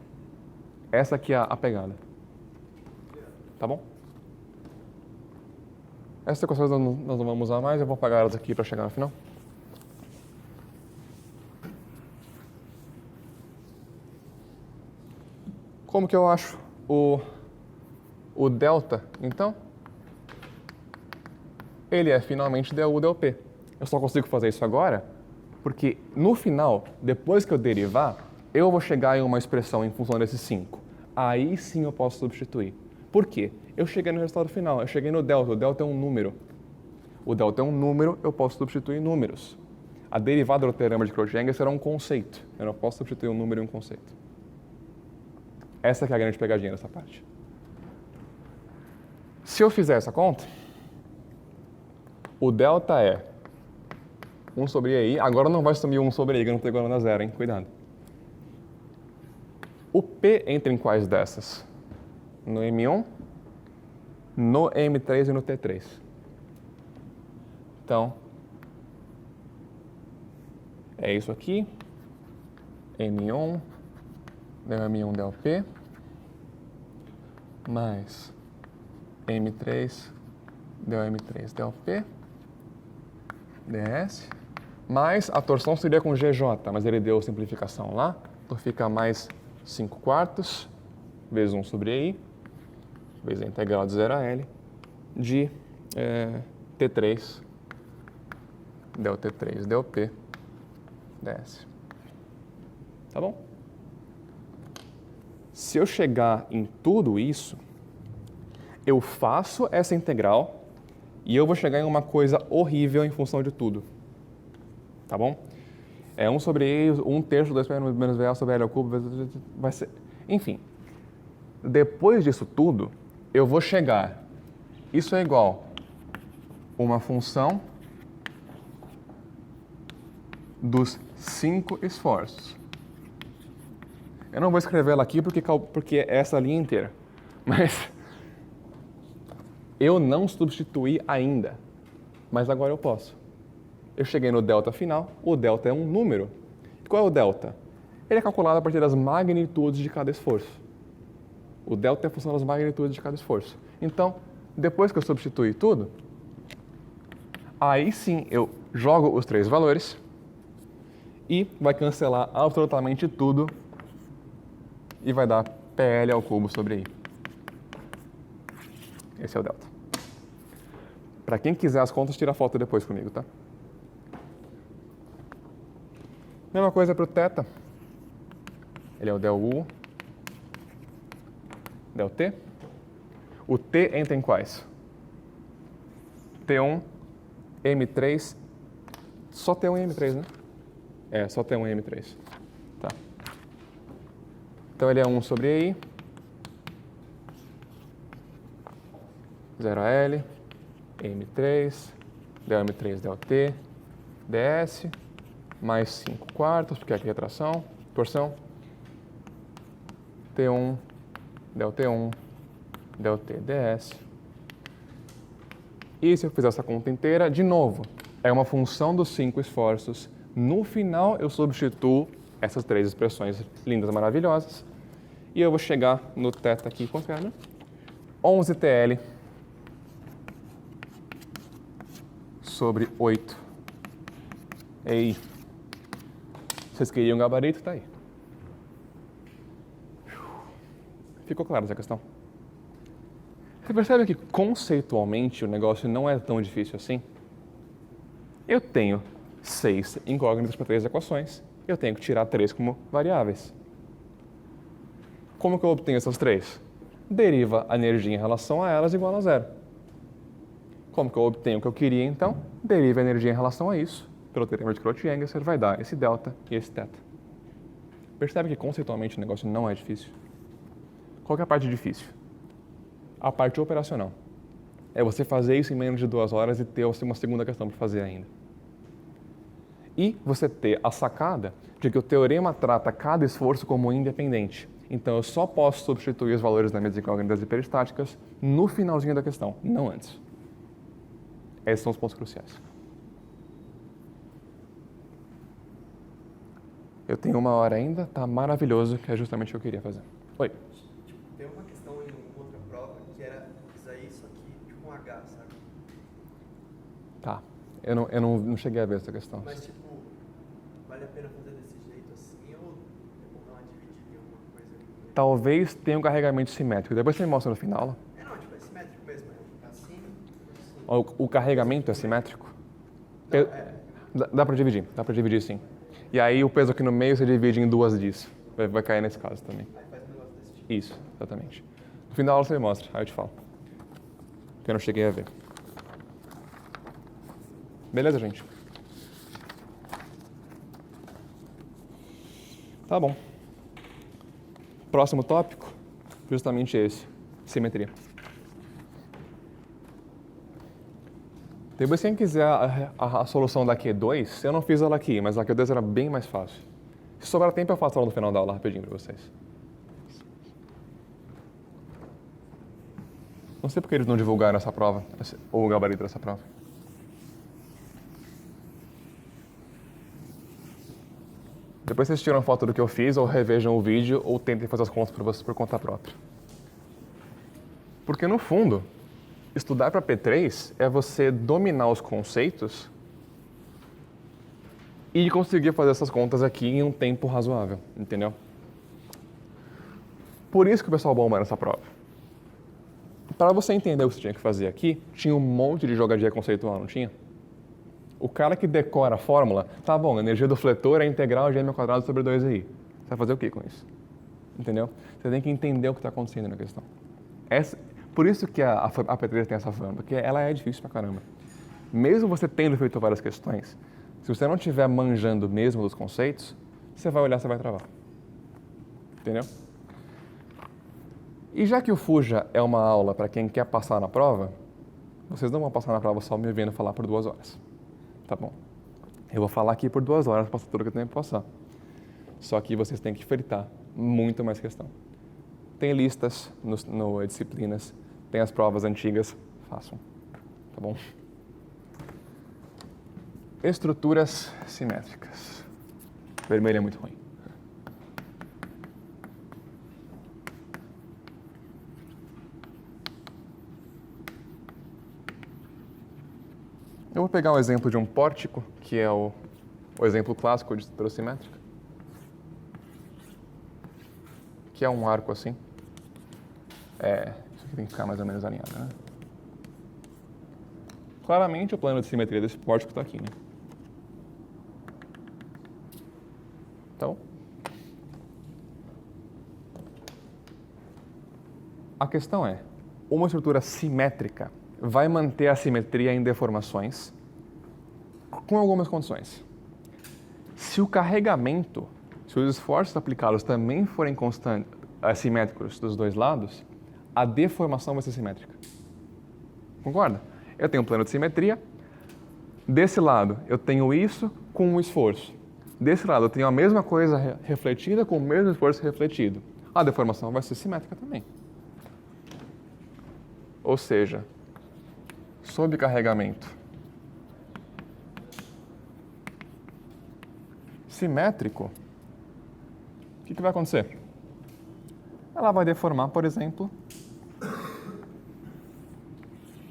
Essa aqui é a pegada. Tá bom? Essas equações nós não vamos usar mais, eu vou apagar elas aqui para chegar no final. Como que eu acho o delta, então? Ele é finalmente du del P. Eu só consigo fazer isso agora porque no final, depois que eu derivar, eu vou chegar em uma expressão em função desses 5. Aí sim eu posso substituir. Por quê? Eu cheguei no resultado final, eu cheguei no delta. O delta é um número. O delta é um número, eu posso substituir números. A derivada do teorema de Cauchy-Engesser era um conceito. Eu não posso substituir um número em um conceito. Essa que é a grande pegadinha dessa parte. Se eu fizer essa conta, o delta é 1 sobre EI. Agora não vai sumir 1 sobre EI, que eu não estou igualando a zero, hein? Cuidado. O P entra em quais dessas? No M1, no M3 e no T3. Então, é isso aqui. M1, del M1 del P, mais M3, del M3 del P, ds, mais a torção seria com GJ, mas ele deu simplificação lá, então fica mais 5/4 vezes 1 sobre EI, vezes a integral de 0 a L, de T3, del T3, del P, ds. Tá bom? Se eu chegar em tudo isso, eu faço essa integral e eu vou chegar em uma coisa horrível em função de tudo. Tá bom? É 1 sobre E, 1/3 2 menos VA sobre L ao cubo, vai ser... Enfim, depois disso tudo, eu vou chegar... Isso é igual uma função dos 5 esforços. Eu não vou escrever ela aqui porque é essa linha inteira, mas eu não substituí ainda, mas agora eu posso. Eu cheguei no delta final, o delta é um número. Qual é o delta? Ele é calculado a partir das magnitudes de cada esforço. O delta é a função das magnitudes de cada esforço. Então, depois que eu substituir tudo, aí sim eu jogo os 3 valores e vai cancelar absolutamente tudo e vai dar PL ao cubo sobre I. Esse é o delta. Para quem quiser as contas, tira a foto depois comigo, tá? Mesma coisa para o θ. Ele é o del U, del T. O T entra em quais? T1, M3. Só T1 e M3, né? É, só T1 e M3. Tá. Então ele é 1 sobre I. 0 a L. M3. Del M3, del T. ds. Mais 5 quartos, porque aqui é tração, torção. T1, del T1, del T, ds. E se eu fizer essa conta inteira, de novo, é uma função dos 5 esforços. No final, eu substituo essas 3 expressões lindas, maravilhosas. E eu vou chegar no θ aqui, quanto é, né? 11 TL sobre 8 EI. Vocês queriam um gabarito? Tá aí. Ficou claro essa questão? Você percebe que conceitualmente o negócio não é tão difícil assim? Eu tenho 6 incógnitas para 3 equações. Eu tenho que tirar 3 como variáveis. Como que eu obtenho essas 3? Deriva a energia em relação a elas igual a 0. Como que eu obtenho o que eu queria, então? Deriva a energia em relação a isso. Pelo teorema de Cauchy-Engels, vai dar esse delta e esse θ. Percebe que conceitualmente o negócio não é difícil? Qual que é a parte difícil? A parte operacional. É você fazer isso em menos de 2 horas e ter uma segunda questão para fazer ainda. E você ter a sacada de que o teorema trata cada esforço como independente. Então eu só posso substituir os valores das minhas incógnitas hiperestáticas no finalzinho da questão, não antes. Esses são os pontos cruciais. Eu tenho 1 hora ainda, tá maravilhoso, que é justamente o que eu queria fazer. Oi. Tem uma questão em uma outra prova que era isso aí, só que com H, sabe? Tá. Eu não cheguei a ver essa questão. Mas, tipo, vale a pena fazer desse jeito assim ou dar uma dividida em alguma coisa ali? Talvez tenha um carregamento simétrico. Depois você me mostra no final. Não, tipo, é simétrico mesmo. É assim, assim. O carregamento é simétrico? Não, Dá para dividir sim. E aí o peso aqui no meio você divide em 2 disso. Vai cair nesse caso também. Aí faz um negócio desse tipo. Isso, exatamente. No final da aula você me mostra, aí eu te falo. Que eu não cheguei a ver. Beleza, gente? Tá bom. Próximo tópico, justamente esse, simetria. Depois, quem quiser a solução da Q2, eu não fiz ela aqui, mas a Q2 era bem mais fácil. Se sobrar tempo, eu faço ela no final da aula rapidinho para vocês. Não sei porque eles não divulgaram essa prova, ou o gabarito dessa prova. Depois vocês tiram foto do que eu fiz, ou revejam o vídeo, ou tentem fazer as contas para vocês por conta própria. Porque, no fundo, estudar para P3 é você dominar os conceitos e conseguir fazer essas contas aqui em um tempo razoável, entendeu? Por isso que o pessoal bomba nessa prova. Para você entender o que você tinha que fazer aqui, tinha um monte de jogadinha conceitual, não tinha? O cara que decora a fórmula, tá bom, a energia do fletor é integral de m² sobre 2i. Você vai fazer o que com isso? Entendeu? Você tem que entender o que está acontecendo na questão. Por isso que a P3 tem essa fama, porque ela é difícil pra caramba. Mesmo você tendo feito várias questões, se você não estiver manjando mesmo dos conceitos, você vai olhar, você vai travar. Entendeu? E já que o Fuja é uma aula para quem quer passar na prova, vocês não vão passar na prova só me ouvindo falar por 2 horas. Tá bom? Eu vou falar aqui por 2 horas, passar tudo que eu tenho que passar. Só que vocês têm que fritar muito mais questão. Tem listas no disciplinas, tem as provas antigas, façam. Tá bom? Estruturas simétricas. Vermelho é muito ruim. Eu vou pegar o exemplo de um pórtico, que é o exemplo clássico de estrutura simétrica, que é um arco assim. Isso aqui tem que ficar mais ou menos alinhado, né? Claramente o plano de simetria desse pórtico está aqui, né? Então, a questão é, uma estrutura simétrica vai manter a simetria em deformações com algumas condições. Se o carregamento, se os esforços aplicados também forem simétricos dos 2 lados, a deformação vai ser simétrica. Concorda? Eu tenho um plano de simetria, desse lado eu tenho isso com um esforço. Desse lado eu tenho a mesma coisa refletida com o mesmo esforço refletido. A deformação vai ser simétrica também. Ou seja, sob carregamento simétrico, o que vai acontecer? Ela vai deformar, por exemplo,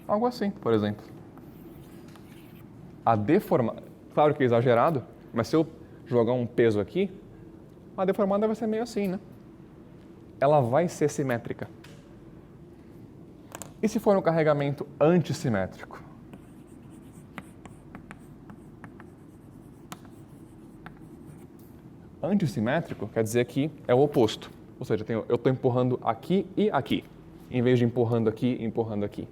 algo assim, por exemplo. Claro que é exagerado, mas se eu jogar um peso aqui, a deformada vai ser meio assim, né? Ela vai ser simétrica. E se for um carregamento antissimétrico? Antissimétrico quer dizer que é o oposto. Ou seja, eu estou empurrando aqui e aqui, em vez de empurrando aqui e empurrando aqui.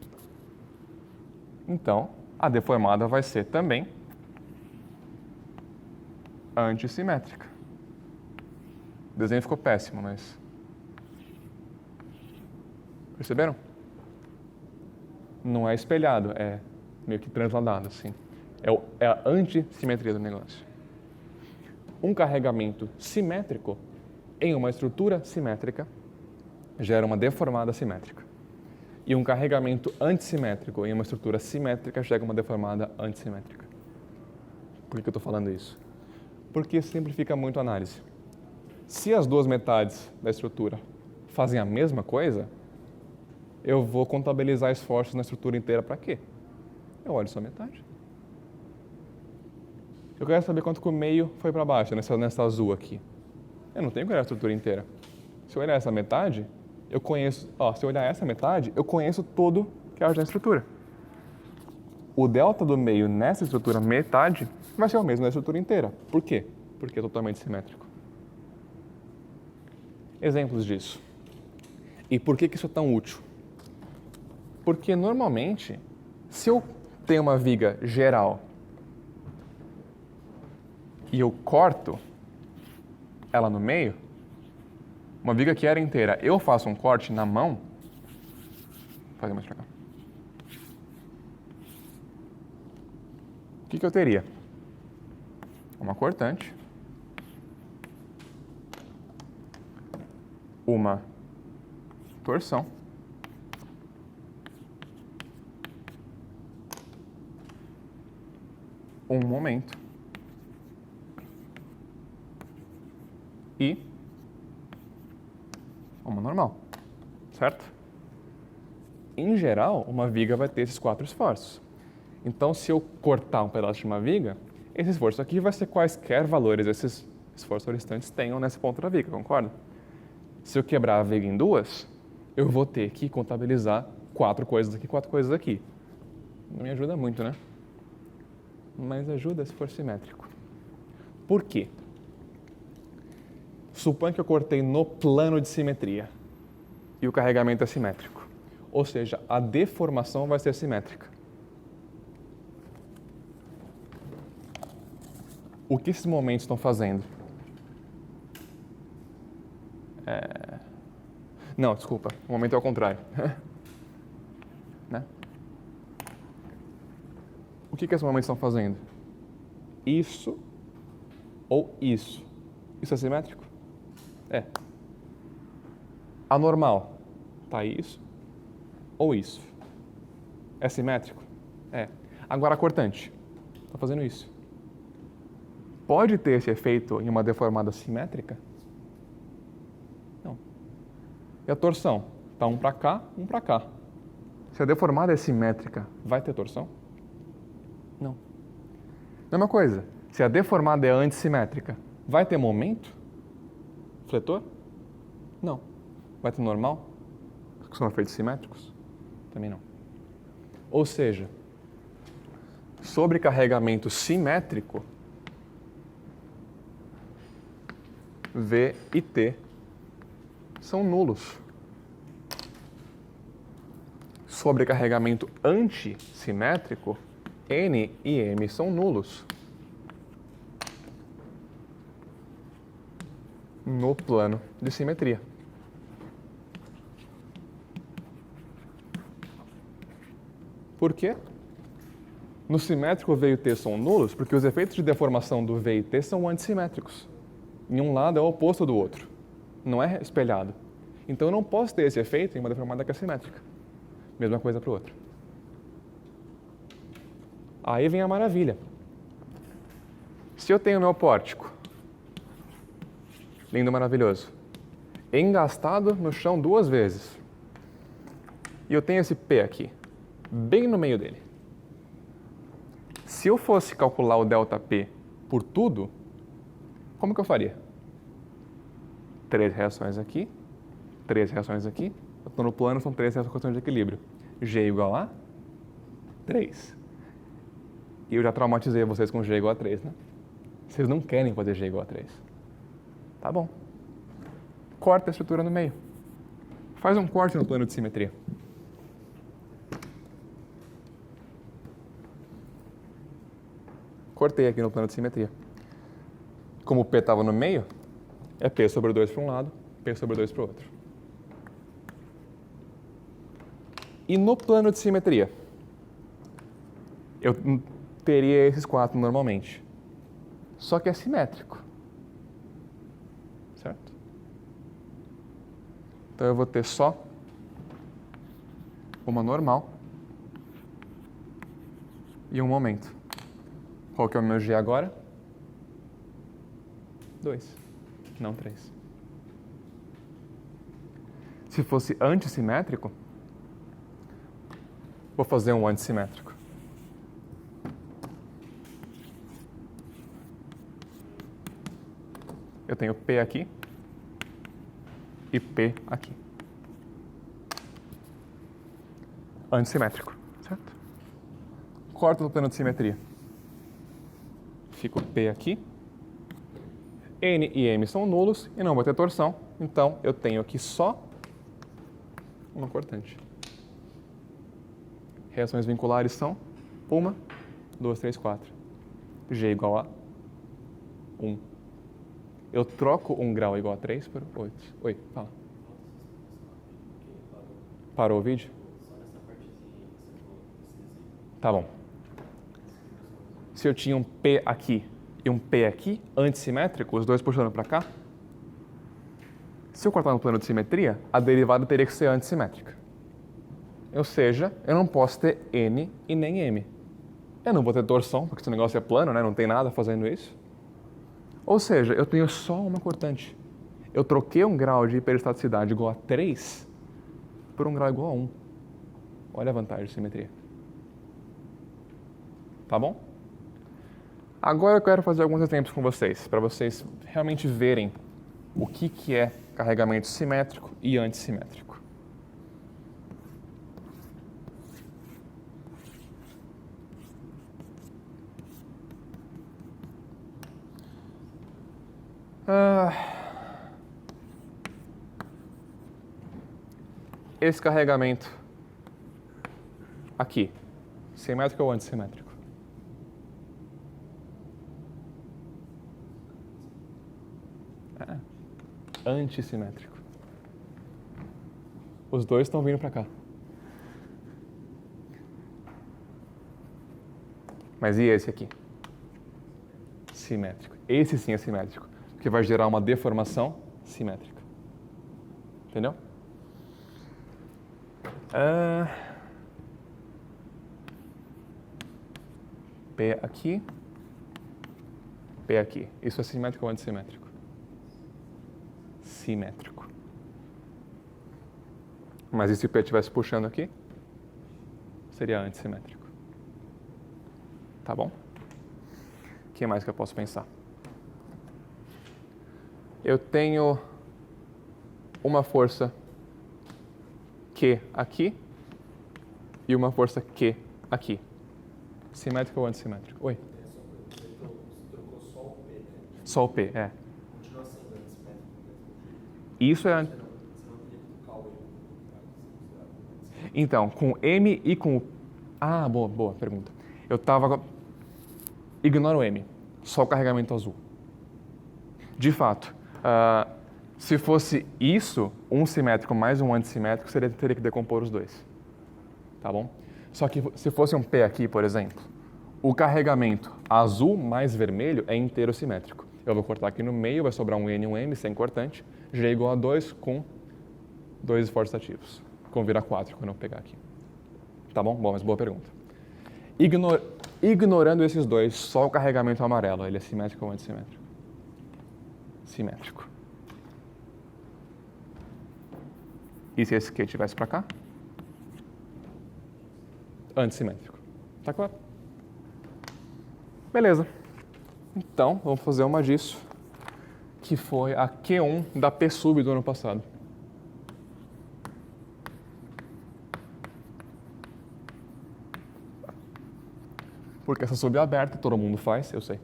Então, a deformada vai ser também antissimétrica. O desenho ficou péssimo, mas... Perceberam? Não é espelhado, é meio que transladado, assim. É a antissimetria do negócio. Um carregamento simétrico em uma estrutura simétrica gera uma deformada simétrica. E um carregamento antissimétrico em uma estrutura simétrica gera uma deformada antissimétrica. Por que eu estou falando isso? Porque simplifica muito a análise. Se as 2 metades da estrutura fazem a mesma coisa, eu vou contabilizar esforços na estrutura inteira para quê? Eu olho só a metade. Eu quero saber quanto que o meio foi para baixo, nessa azul aqui. Eu não tenho que olhar a estrutura inteira. Se eu olhar essa metade, eu conheço... se eu olhar essa metade, eu conheço todo que é da estrutura. O delta do meio nessa estrutura metade vai ser o mesmo na estrutura inteira. Por quê? Porque é totalmente simétrico. Exemplos disso. E por que isso é tão útil? Porque, normalmente, se eu tenho uma viga geral e eu corto ela no meio, uma viga que era inteira, eu faço um corte na mão, vou fazer mais pra cá. O que eu teria? Uma cortante, uma torção, um momento e uma normal, certo? Em geral, uma viga vai ter esses 4 esforços. Então, se eu cortar um pedaço de uma viga, esse esforço aqui vai ser quaisquer valores esses esforços restantes tenham nesse ponto da viga, concorda? Se eu quebrar a viga em 2, eu vou ter que contabilizar 4 coisas aqui, 4 coisas aqui. Não me ajuda muito, né? Mas ajuda se for simétrico. Por quê? Suponha que eu cortei no plano de simetria e o carregamento é simétrico. Ou seja, a deformação vai ser simétrica. O que esses momentos estão fazendo? Não, desculpa, o momento é ao contrário. Né? O que esses momentos estão fazendo? Isso ou isso? Isso é simétrico? É. Anormal, tá isso ou isso? É simétrico? É. Agora a cortante, tá fazendo isso. Pode ter esse efeito em uma deformada simétrica? Não. E a torção? Tá um para cá, um para cá. Se a deformada é simétrica, vai ter torção? Não. Mesma coisa, se a deformada é antissimétrica, vai ter momento? Fletor? Não. Vai ter normal? Que são efeitos simétricos? Também não. Ou seja, sobrecarregamento simétrico, V e T são nulos. Sobrecarregamento antissimétrico, N e M são nulos. No plano de simetria. Por quê? No simétrico, V e T são nulos porque os efeitos de deformação do V e T são antissimétricos. Em um lado é o oposto do outro. Não é espelhado. Então eu não posso ter esse efeito em uma deformada que é simétrica. Mesma coisa para o outro. Aí vem a maravilha. Se eu tenho meu pórtico, lindo, maravilhoso, engastado no chão 2 vezes, e eu tenho esse P aqui, bem no meio dele. Se eu fosse calcular o ΔP por tudo, como que eu faria? 3 reações aqui, 3 reações aqui. Eu estou no plano, são 3 reações de equilíbrio. G igual a 3. E eu já traumatizei vocês com G igual a 3, né? Vocês não querem fazer G igual a 3. Tá bom. Corta a estrutura no meio. Faz um corte no plano de simetria. Cortei aqui no plano de simetria. Como o P estava no meio, é P sobre 2 para um lado, P sobre 2 para o outro. E no plano de simetria, eu teria esses 4 normalmente. Só que é simétrico. Certo? Então eu vou ter só uma normal e um momento. Qual que é o meu G agora? 2, não 3. Se fosse antissimétrico, vou fazer um antissimétrico. Eu tenho P aqui e P aqui. Antissimétrico, certo? Corto no plano de simetria. Fica o P aqui. N e M são nulos e não vou ter torção, então eu tenho aqui só uma cortante. Reações vinculares são 1, 2, 3, 4. G igual a 1. Eu troco 1 grau igual a 3 por 8. Oi, fala. Parou o vídeo? Tá bom. Se eu tinha um P aqui e um P aqui, antissimétrico, os dois puxando para cá, se eu cortar no plano de simetria, a derivada teria que ser antissimétrica. Ou seja, eu não posso ter N e nem M. Eu não vou ter torção, porque esse negócio é plano, né? Não tem nada fazendo isso. Ou seja, eu tenho só uma cortante. Eu troquei um grau de hiperestaticidade igual a 3 por um grau igual a 1. Olha a vantagem de simetria. Tá bom? Agora eu quero fazer alguns exemplos com vocês, para vocês realmente verem o que é carregamento simétrico e antissimétrico. esse carregamento aqui, simétrico ou antissimétrico? Antissimétrico. Os dois estão vindo para cá. Mas e esse aqui? Simétrico. Esse sim é simétrico, porque vai gerar uma deformação simétrica. Entendeu? P aqui. P aqui. Isso é simétrico ou antissimétrico? Simétrico. Mas e se o P estivesse puxando aqui? Seria antissimétrico. Tá bom? O que mais que eu posso pensar? Eu tenho uma força Q aqui e uma força Q aqui. Simétrico ou antissimétrico? Oi? Você trocou só o P, né? Só o P, é. Continua sendo antissimétrico do mesmo jeito. Isso é... Você não teria que trocar o M. Então, com M e com... Ah, boa pergunta. Eu tava... Ignora o M, só o carregamento azul. De fato, se fosse isso, um simétrico mais um antissimétrico, teria que decompor os dois. Tá bom? Só que se fosse um P aqui, por exemplo, o carregamento azul mais vermelho é inteiro simétrico. Eu vou cortar aqui no meio, vai sobrar um N e um M, sem cortante. G igual a 2 com 2 esforços ativos. Como virar 4 quando eu pegar aqui. Tá bom? Bom, mas boa pergunta. Ignorando esses dois, só o carregamento amarelo, ele é simétrico ou antissimétrico? Simétrico. E se esse Q estivesse para cá? Antissimétrico. Tá claro? Beleza. Então, vamos fazer uma disso, que foi a Q1 da P sub do ano passado. Porque essa sub é aberta, todo mundo faz, eu sei.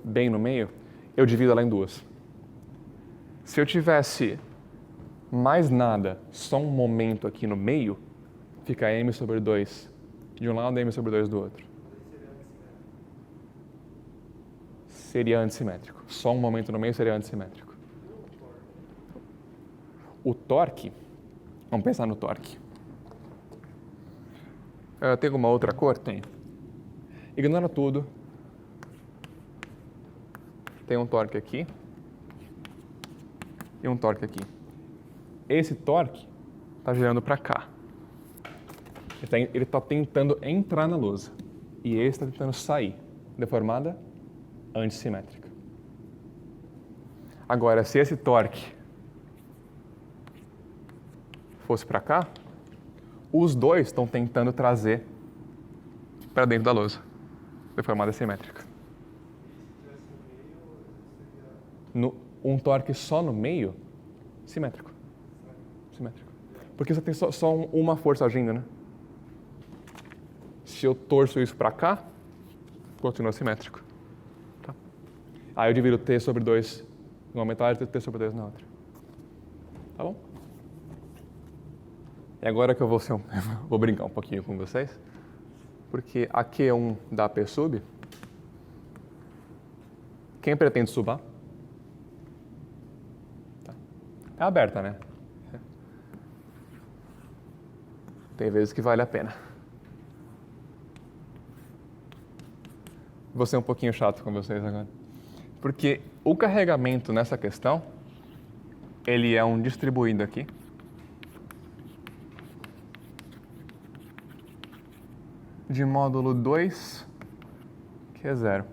Bem no meio, eu divido ela em duas. Se eu tivesse mais nada, só um momento aqui no meio, fica m sobre 2 de um lado e m sobre 2 do outro. Seria antissimétrico. Só um momento no meio seria antissimétrico. O torque, vamos pensar no torque. Tem alguma outra cor? Tem. Ignora tudo. Tem um torque aqui e um torque aqui. Esse torque está girando para cá. Ele está tentando entrar na lousa. E esse está tentando sair. Deformada antissimétrica. Agora, se esse torque fosse para cá, os dois estão tentando trazer para dentro da lousa. Deformada simétrica. Um torque só no meio, simétrico. Simétrico. Porque você tem só uma força agindo, né? Se eu torço isso para cá, continua simétrico. Tá? Aí eu divido T sobre 2 numa metade e T sobre 2 na outra. Tá bom? E agora que eu vou brincar um pouquinho com vocês, porque a Q1 da P sub, quem pretende subar? Tá. É aberta, né? Tem vezes que vale a pena. Vou ser um pouquinho chato com vocês agora. Porque o carregamento nessa questão, ele é um distribuído aqui. De módulo 2, que é 0.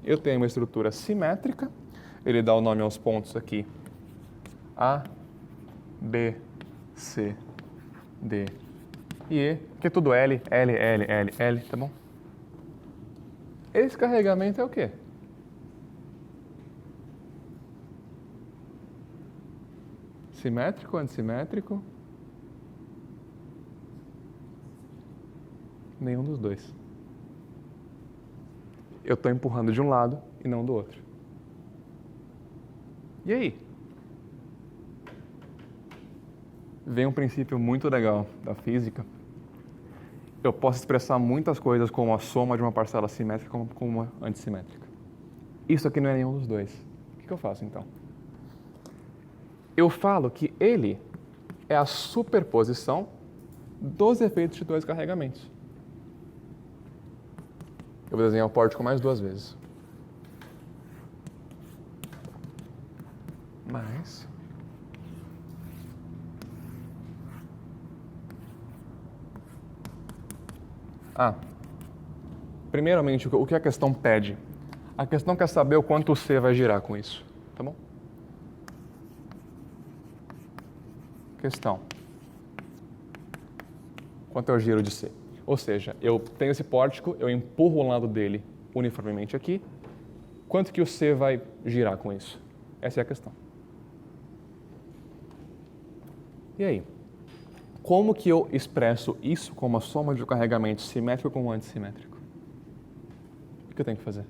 Eu tenho uma estrutura simétrica, ele dá o nome aos pontos aqui. A, B, C, D e E, que é tudo L, L, L, L, L, tá bom? Esse carregamento é o quê? Simétrico, antissimétrico? Nenhum dos dois. eu estou empurrando de um lado e não do outro. E aí? Vem um princípio muito legal da física. Eu posso expressar muitas coisas como a soma de uma parcela simétrica com uma antissimétrica. Isso aqui não é nenhum dos dois. O que eu faço então? Eu falo que ele é a superposição dos efeitos de dois carregamentos. Eu vou desenhar o pórtico mais duas vezes. Mais. Primeiramente, o que a questão pede? A questão quer saber o quanto o C vai girar com isso, tá bom? Questão. Quanto é o giro de C? Ou seja, eu tenho esse pórtico, eu empurro o lado dele uniformemente aqui. Quanto que o C vai girar com isso? Essa é a questão. E aí? Como que eu expresso isso como a soma de um carregamento simétrico com um antissimétrico? O que eu tenho que fazer?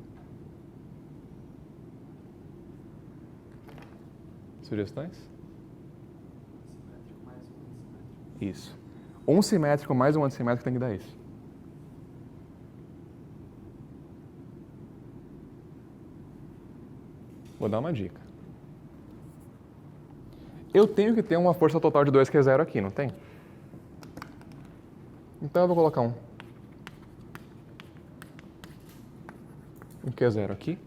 Sugestões? Simétrico mais um antissimétrico. Isso. Um simétrico mais um antissimétrico tem que dar isso. Vou dar uma dica. Eu tenho que ter uma força total de 2 que é 0 aqui, não tem? Então eu vou colocar um Q0 aqui.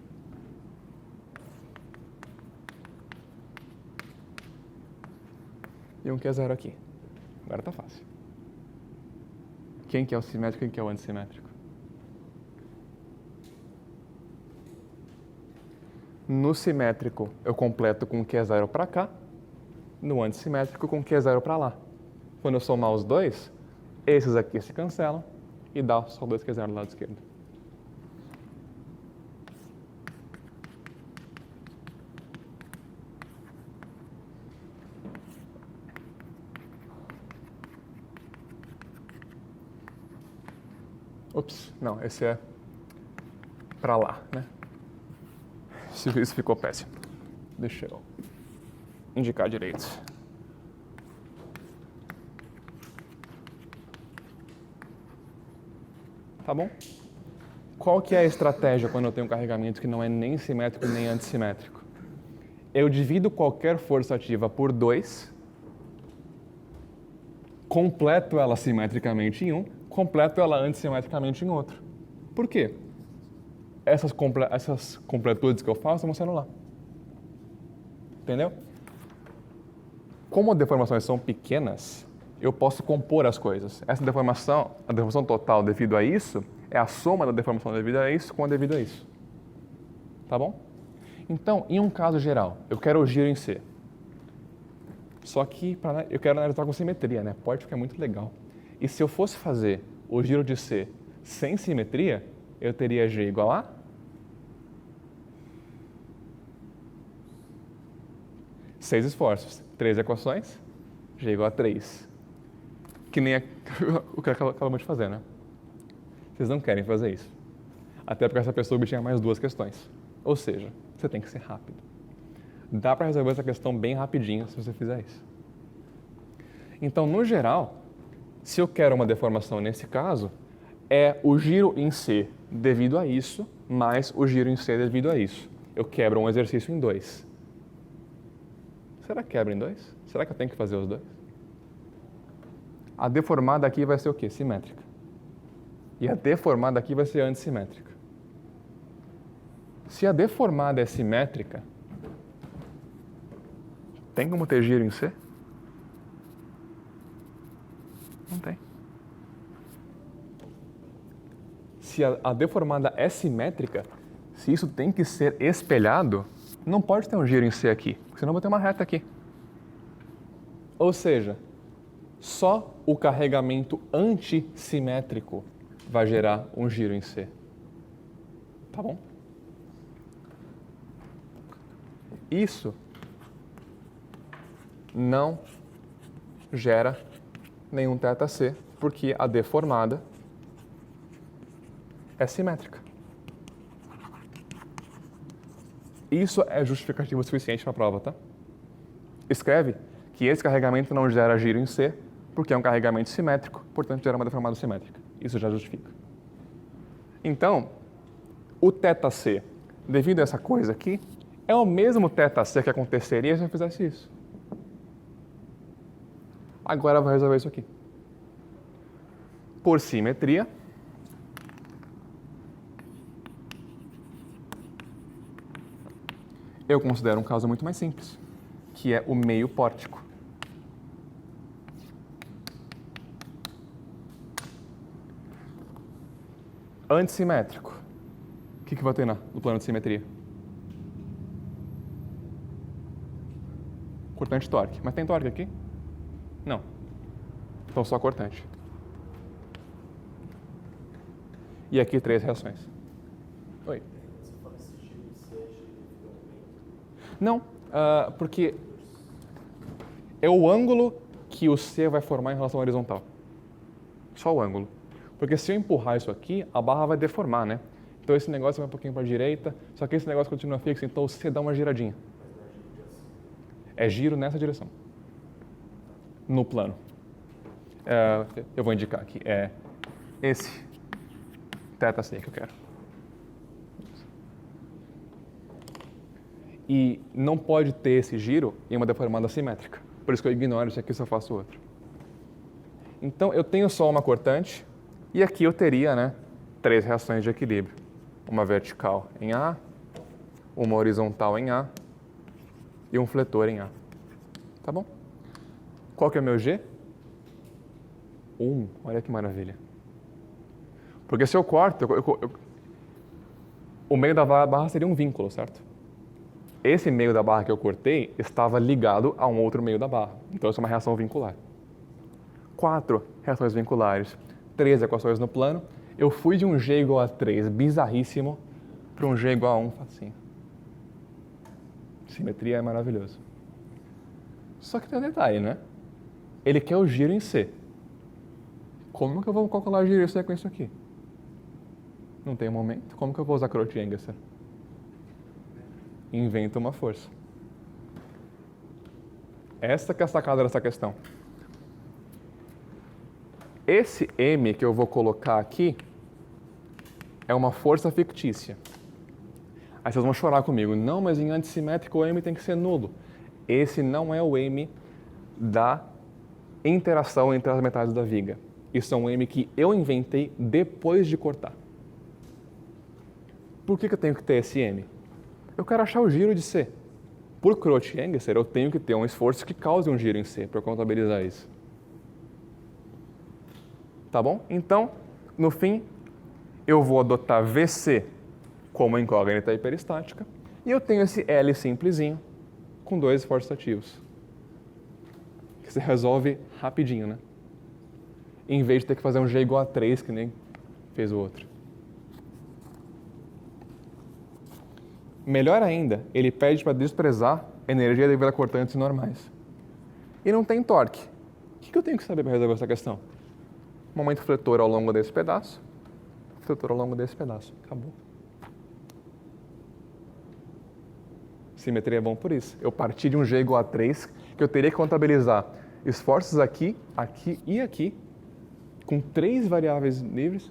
E um Q0 aqui. Agora tá fácil. Quem que é o simétrico e quem que é o antissimétrico? No simétrico, eu completo com Q0 para cá. No antissimétrico, com Q0 para lá. Quando eu somar os dois, esses aqui se cancelam e dá só 2Q0 do lado esquerdo. Ops, não, esse é para lá, né? Isso ficou péssimo. Deixa eu indicar direito. Tá bom? Qual que é a estratégia quando eu tenho um carregamento que não é nem simétrico nem antissimétrico? Eu divido qualquer força ativa por 2, completo ela simetricamente em um, completo ela antissimetricamente em outro. Por quê? Essas completudes que eu faço vão sendo lá. Entendeu? Como as deformações são pequenas, eu posso compor as coisas. Essa deformação, a deformação total devido a isso, é a soma da deformação devido a isso com a devido a isso. Tá bom? Então, em um caso geral, eu quero o giro em C. Só que eu quero analisar com simetria, né? Pode ficar muito legal. E se eu fosse fazer o giro de C sem simetria, eu teria G igual a 6 esforços, 3 equações, G igual a 3. Que nem o que acabamos de fazer, né? Vocês não querem fazer isso. Até porque essa pessoa tinha mais 2 questões. Ou seja, você tem que ser rápido. Dá para resolver essa questão bem rapidinho se você fizer isso. Então, no geral, se eu quero uma deformação nesse caso, é o giro em C devido a isso, mais o giro em C devido a isso. Eu quebro um exercício em 2. Será que quebra em 2? Será que eu tenho que fazer os 2? A deformada aqui vai ser o quê? Simétrica. E a deformada aqui vai ser antissimétrica. Se a deformada é simétrica, tem como ter giro em C? Não tem. Se a deformada é simétrica, se isso tem que ser espelhado, não pode ter um giro em C aqui, senão eu vou ter uma reta aqui. Ou seja, só o carregamento antissimétrico vai gerar um giro em C. Tá bom? Isso não gera nenhum θC, porque a deformada é simétrica. Isso é justificativo suficiente para a prova, tá? Escreve que esse carregamento não gera giro em C, porque é um carregamento simétrico, portanto gera uma deformada simétrica. Isso já justifica. Então, o θc, devido a essa coisa aqui, é o mesmo θc que aconteceria se eu fizesse isso. Agora eu vou resolver isso aqui. Por simetria, eu considero um caso muito mais simples, que é o meio pórtico. Antissimétrico. O que vai ter no plano de simetria? Cortante e torque. Mas tem torque aqui? Não. Então só cortante. E aqui 3 reações. Oi. Você fala esse giro em C, giro em aumento. Não, porque é o ângulo que o C vai formar em relação à horizontal. Só o ângulo. Porque se eu empurrar isso aqui, a barra vai deformar, né? Então esse negócio vai um pouquinho para a direita, só que esse negócio continua fixo, então o C dá uma giradinha. É giro nessa direção. No plano. Eu vou indicar aqui. É esse θc que eu quero. E não pode ter esse giro em uma deformada simétrica. Por isso que eu ignoro isso aqui se eu faço outro. Então eu tenho só uma cortante e aqui eu teria, né, 3 reações de equilíbrio. Uma vertical em A, uma horizontal em A e um fletor em A. Tá bom? Qual que é o meu G? 1. Olha que maravilha. Porque se eu corto, o meio da barra seria um vínculo, certo? Esse meio da barra que eu cortei estava ligado a um outro meio da barra. Então isso é uma reação vincular. 4 reações vinculares, 3 equações no plano. Eu fui de um G igual a 3, bizarríssimo, para um G igual a 1, facinho. Simetria é maravilhoso. Só que tem um detalhe, né? Ele quer o giro em C. Como que eu vou calcular o giro em C com isso aqui? Não tem momento. Como que eu vou usar Cauchy-Engesser? Inventa uma força. Essa que é a sacada dessa questão. Esse M que eu vou colocar aqui é uma força fictícia. Aí vocês vão chorar comigo. Não, mas em antissimétrico o M tem que ser nulo. Esse não é o M da interação entre as metades da viga. Isso é um M que eu inventei depois de cortar. Por que eu tenho que ter esse M? Eu quero achar o giro de C. Por Cauchy-Engesser, eu tenho que ter um esforço que cause um giro em C para eu contabilizar isso. Tá bom? Então, no fim, eu vou adotar VC como incógnita hiperestática e eu tenho esse L simplesinho com 2 esforços ativos. Que se resolve rapidinho, né? Em vez de ter que fazer um G igual a 3, que nem fez o outro. Melhor ainda, ele pede para desprezar energia devido a cortantes normais. E não tem torque. O que eu tenho que saber para resolver essa questão? Momento fletor ao longo desse pedaço. Fletor ao longo desse pedaço. Acabou. Simetria é bom por isso. Eu parti de um G igual a 3, que eu teria que contabilizar esforços aqui, aqui e aqui, com 3 variáveis livres,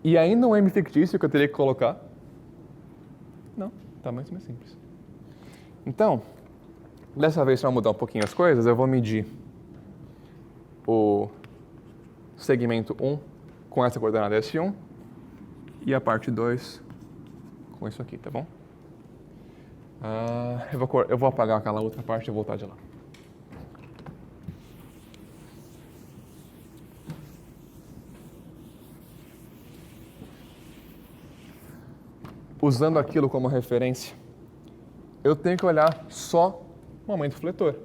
e ainda um M fictício que eu teria que colocar. Não, tá muito mais simples. Então, dessa vez, para mudar um pouquinho as coisas, eu vou medir o segmento 1 com essa coordenada S1 e a parte 2 com isso aqui, tá bom? Eu vou apagar aquela outra parte e voltar de lá. Usando aquilo como referência, eu tenho que olhar só o momento fletor.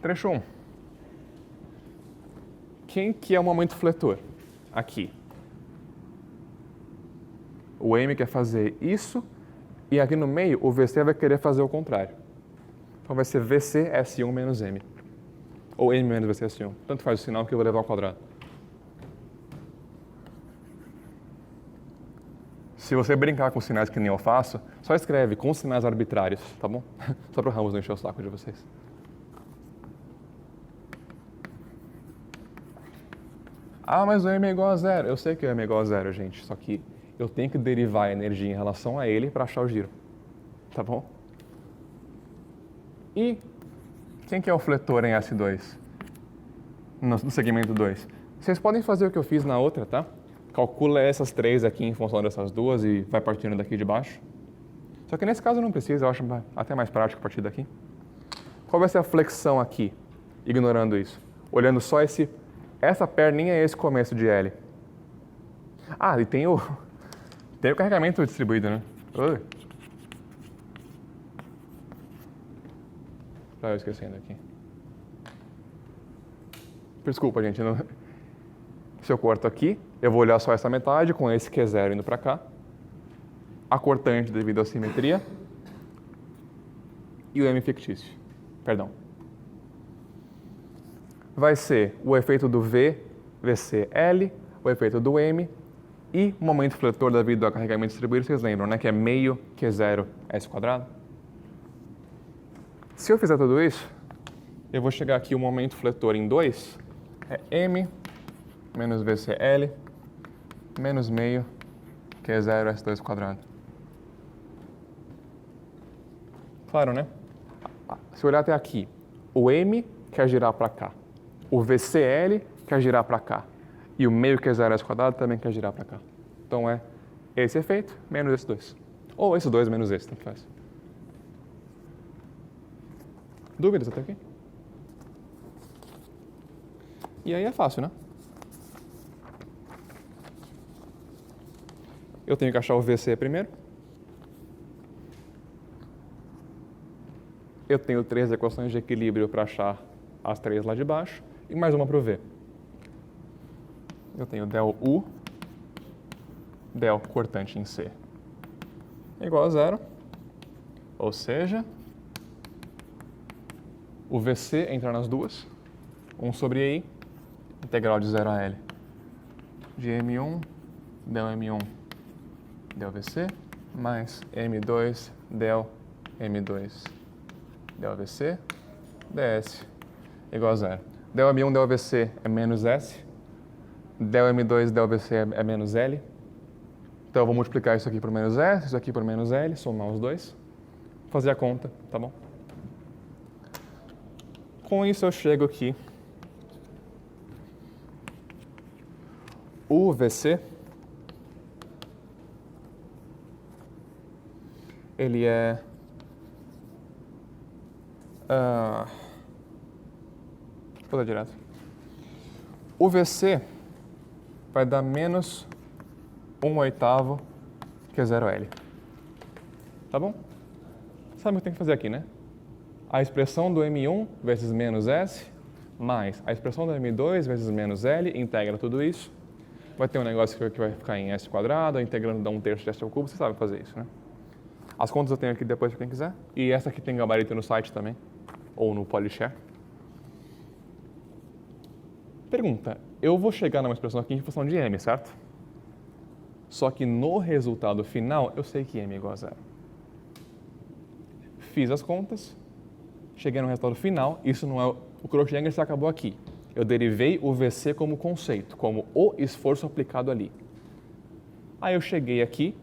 Trecho 1. Quem que é o momento fletor? Aqui. O M quer fazer isso, e aqui no meio o VC vai querer fazer o contrário. Então vai ser VC S1 menos M. Ou M menos VC S1. Tanto faz o sinal que eu vou levar ao quadrado. Se você brincar com sinais que nem eu faço, só escreve com sinais arbitrários, tá bom? Só para o Ramos não encher o saco de vocês. Ah, mas o M é igual a zero. Eu sei que o M é igual a zero, gente. Só que eu tenho que derivar a energia em relação a ele para achar o giro. Tá bom? E quem que é o fletor em S2? No segmento 2. Vocês podem fazer o que eu fiz na outra, tá? Calcula essas três aqui em função dessas duas e vai partindo daqui de baixo. Só que nesse caso não precisa, eu acho até mais prático partir daqui. Qual vai ser a flexão aqui, ignorando isso? Olhando só essa perninha e esse começo de L. Ah, e tem o carregamento distribuído, né? Tá eu esquecendo aqui. Desculpa, gente. Se eu corto aqui, eu vou olhar só essa metade com esse Q0 indo para cá. A cortante devido à simetria. E o M fictício. Perdão. Vai ser o efeito do V, VCL, o efeito do M e o momento fletor devido ao carregamento distribuído, vocês lembram, né? Que é meio Q0 S². Se eu fizer tudo isso, eu vou chegar aqui o momento fletor em 2, é M menos VCL menos meio Q0 S². Claro, né? Se eu olhar até aqui, o M quer girar para cá, o VCL quer girar para cá e o meio Q0 S² também quer girar para cá. Então é esse efeito menos esse 2. Ou esse 2 menos esse, tanto faz. Dúvidas até aqui? E aí é fácil, né? Eu tenho que achar o VC primeiro. Eu tenho 3 equações de equilíbrio para achar as 3 lá de baixo e mais uma para o V. Eu tenho del U, del cortante em C igual a 0, ou seja, o VC entra nas duas, 1 sobre I, integral de 0 a L, de M1, del M1, del VC, mais M2, del M2, del VC, ds, igual a 0. Del M1, del VC é menos S, del M2, del VC é menos L. Então eu vou multiplicar isso aqui por menos S, isso aqui por menos L, somar os dois, fazer a conta, tá bom? Com isso eu chego aqui. O VC, ele é... Vou fazer direto. O VC vai dar menos 1/8 Q0L. Tá bom? Sabe o que tem que fazer aqui, né? A expressão do M1 vezes menos S, mais a expressão do M2 vezes menos L, integra tudo isso. Vai ter um negócio que vai ficar em S², integrando dá 1/3 de S ao cubo, você sabe fazer isso, né? As contas eu tenho aqui depois para quem quiser. E essa aqui tem gabarito no site também, ou no Polyshare. Pergunta, eu vou chegar numa expressão aqui em função de M, certo? Só que no resultado final, eu sei que M é igual a 0. Fiz as contas, cheguei no resultado final, isso não é... O Cauchy-Engels se acabou aqui. Eu derivei o VC como conceito, como o esforço aplicado ali. Aí eu cheguei aqui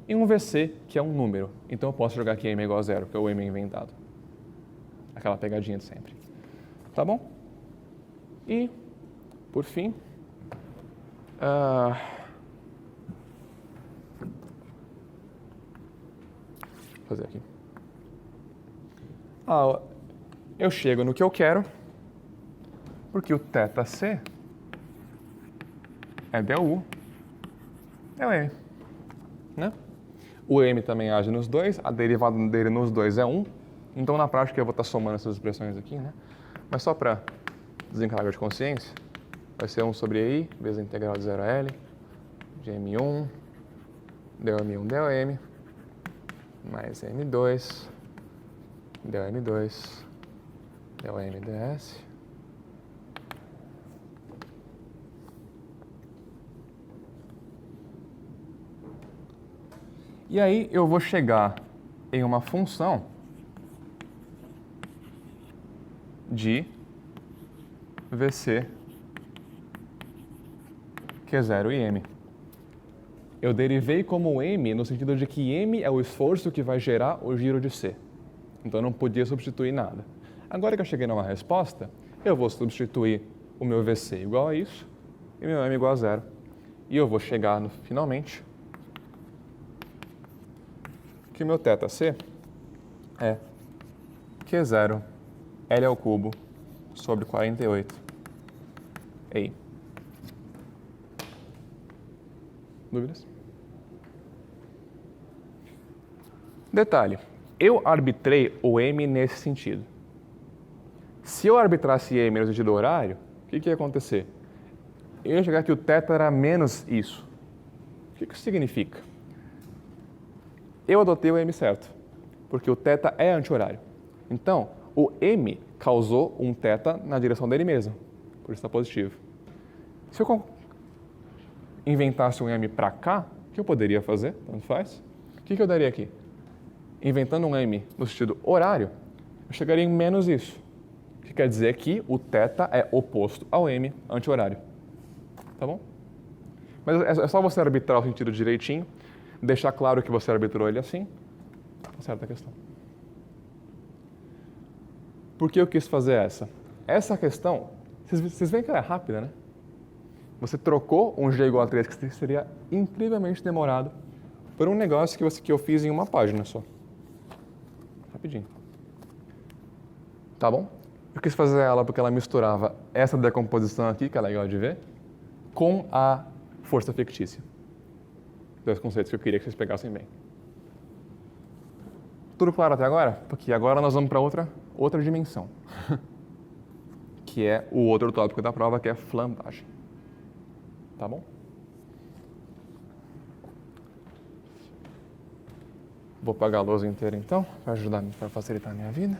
em um VC, que é um número. Então eu posso jogar aqui M é igual a 0, que é o M inventado. Aquela pegadinha de sempre. Tá bom? E, por fim... Vou fazer aqui. Eu chego no que eu quero, porque o θc é del U, é o M, né? O M também age nos dois, a derivada dele nos dois é 1, então na prática eu vou estar somando essas expressões aqui, né? Mas só para desencargo de consciência, vai ser 1 sobre I, vezes a integral de 0 a L, de M1, del M1, del M, mais M2, del M2, del M ds, E aí eu vou chegar em uma função de VC Q0 e M. Eu derivei como M no sentido de que M é o esforço que vai gerar o giro de C. Então eu não podia substituir nada. Agora que eu cheguei numa resposta, eu vou substituir o meu VC igual a isso e meu M igual a 0. E eu vou chegar finalmente que o meu θc é Q0 L ao cubo sobre 48 EI. Dúvidas? Detalhe, eu arbitrei o M nesse sentido. Se eu arbitrasse M no sentido horário, o que ia acontecer? Eu ia chegar que o θ era menos isso. O que isso significa? Eu adotei o M certo, porque o θ é anti-horário. Então, o M causou um θ na direção dele mesmo, por isso está positivo. Se eu inventasse um M para cá, o que eu poderia fazer? Tanto faz. O que eu daria aqui? Inventando um M no sentido horário, eu chegaria em menos isso. O que quer dizer que o θ é oposto ao M anti-horário. Tá bom? Mas é só você arbitrar o sentido direitinho, deixar claro que você arbitrou ele assim, tá certa a questão. Por que eu quis fazer essa? Essa questão, vocês veem que ela é rápida, né? Você trocou um G igual a 3, que seria incrivelmente demorado, por um negócio que eu fiz em uma página só. Rapidinho. Tá bom? Eu quis fazer ela porque ela misturava essa decomposição aqui, que é legal de ver, com a força fictícia. Dois conceitos que eu queria que vocês pegassem bem. Tudo claro até agora? Porque agora nós vamos para outra dimensão, que é o outro tópico da prova, que é flambagem. Tá bom? Vou apagar a luz inteira então, para facilitar a minha vida.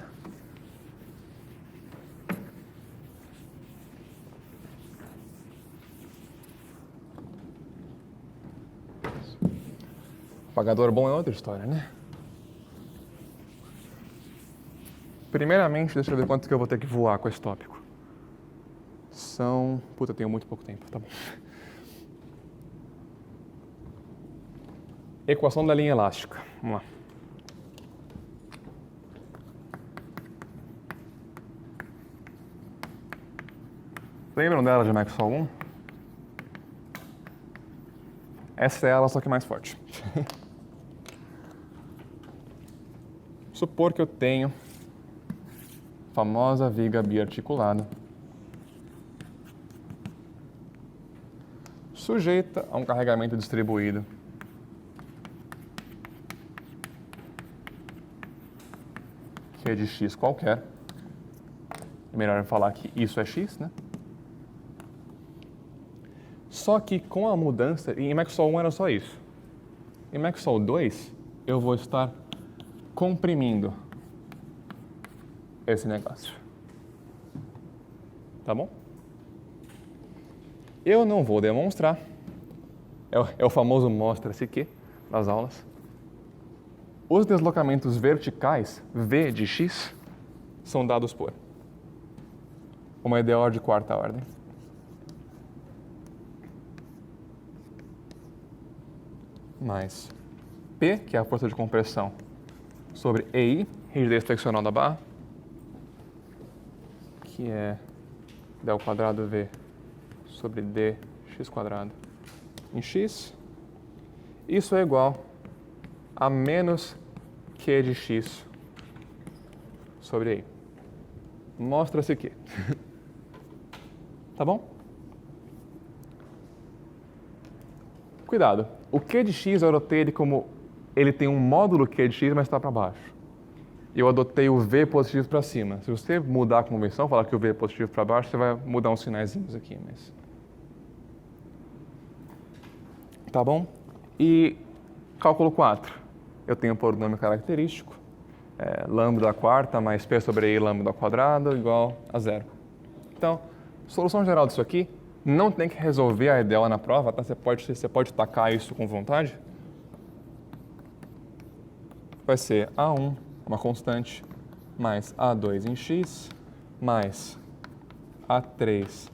Apagador bom é outra história, né? Primeiramente, deixa eu ver quanto que eu vou ter que voar com esse tópico. Puta, eu tenho muito pouco tempo, tá bom. Equação da linha elástica. Vamos lá. Lembram dela de Maxwell 1? Essa é ela, só que mais forte. Supor que eu tenho a famosa viga biarticulada sujeita a um carregamento distribuído que é de x qualquer. É melhor falar que isso é x, né? Só que com a mudança, em Maxwell 1 era só isso. Em Maxwell 2, eu vou estar comprimindo esse negócio. Tá bom? Eu não vou demonstrar. É o famoso mostra-se que das aulas. Os deslocamentos verticais, V de x, são dados por uma EDO de quarta ordem. Mais P, que é a força de compressão, sobre EI, rigidez flexional da barra, que é del quadrado V sobre dx quadrado em x. Isso é igual a menos Q de x sobre EI. Mostra-se que. Tá bom? Cuidado. O Q de x eu adotei ele como ele tem um módulo Q de x, mas está para baixo. Eu adotei o V positivo para cima. Se você mudar a convenção, falar que o V é positivo para baixo, você vai mudar uns sinaizinhos aqui. Mas... Tá bom? E cálculo 4. Eu tenho um polinômio característico. Lambda quarta mais P sobre I lambda ao quadrado igual a 0. Então, solução geral disso aqui, não tem que resolver a EDO na prova, tá? Você pode tacar isso com vontade. vai ser A1, uma constante, mais A2 em x, mais A3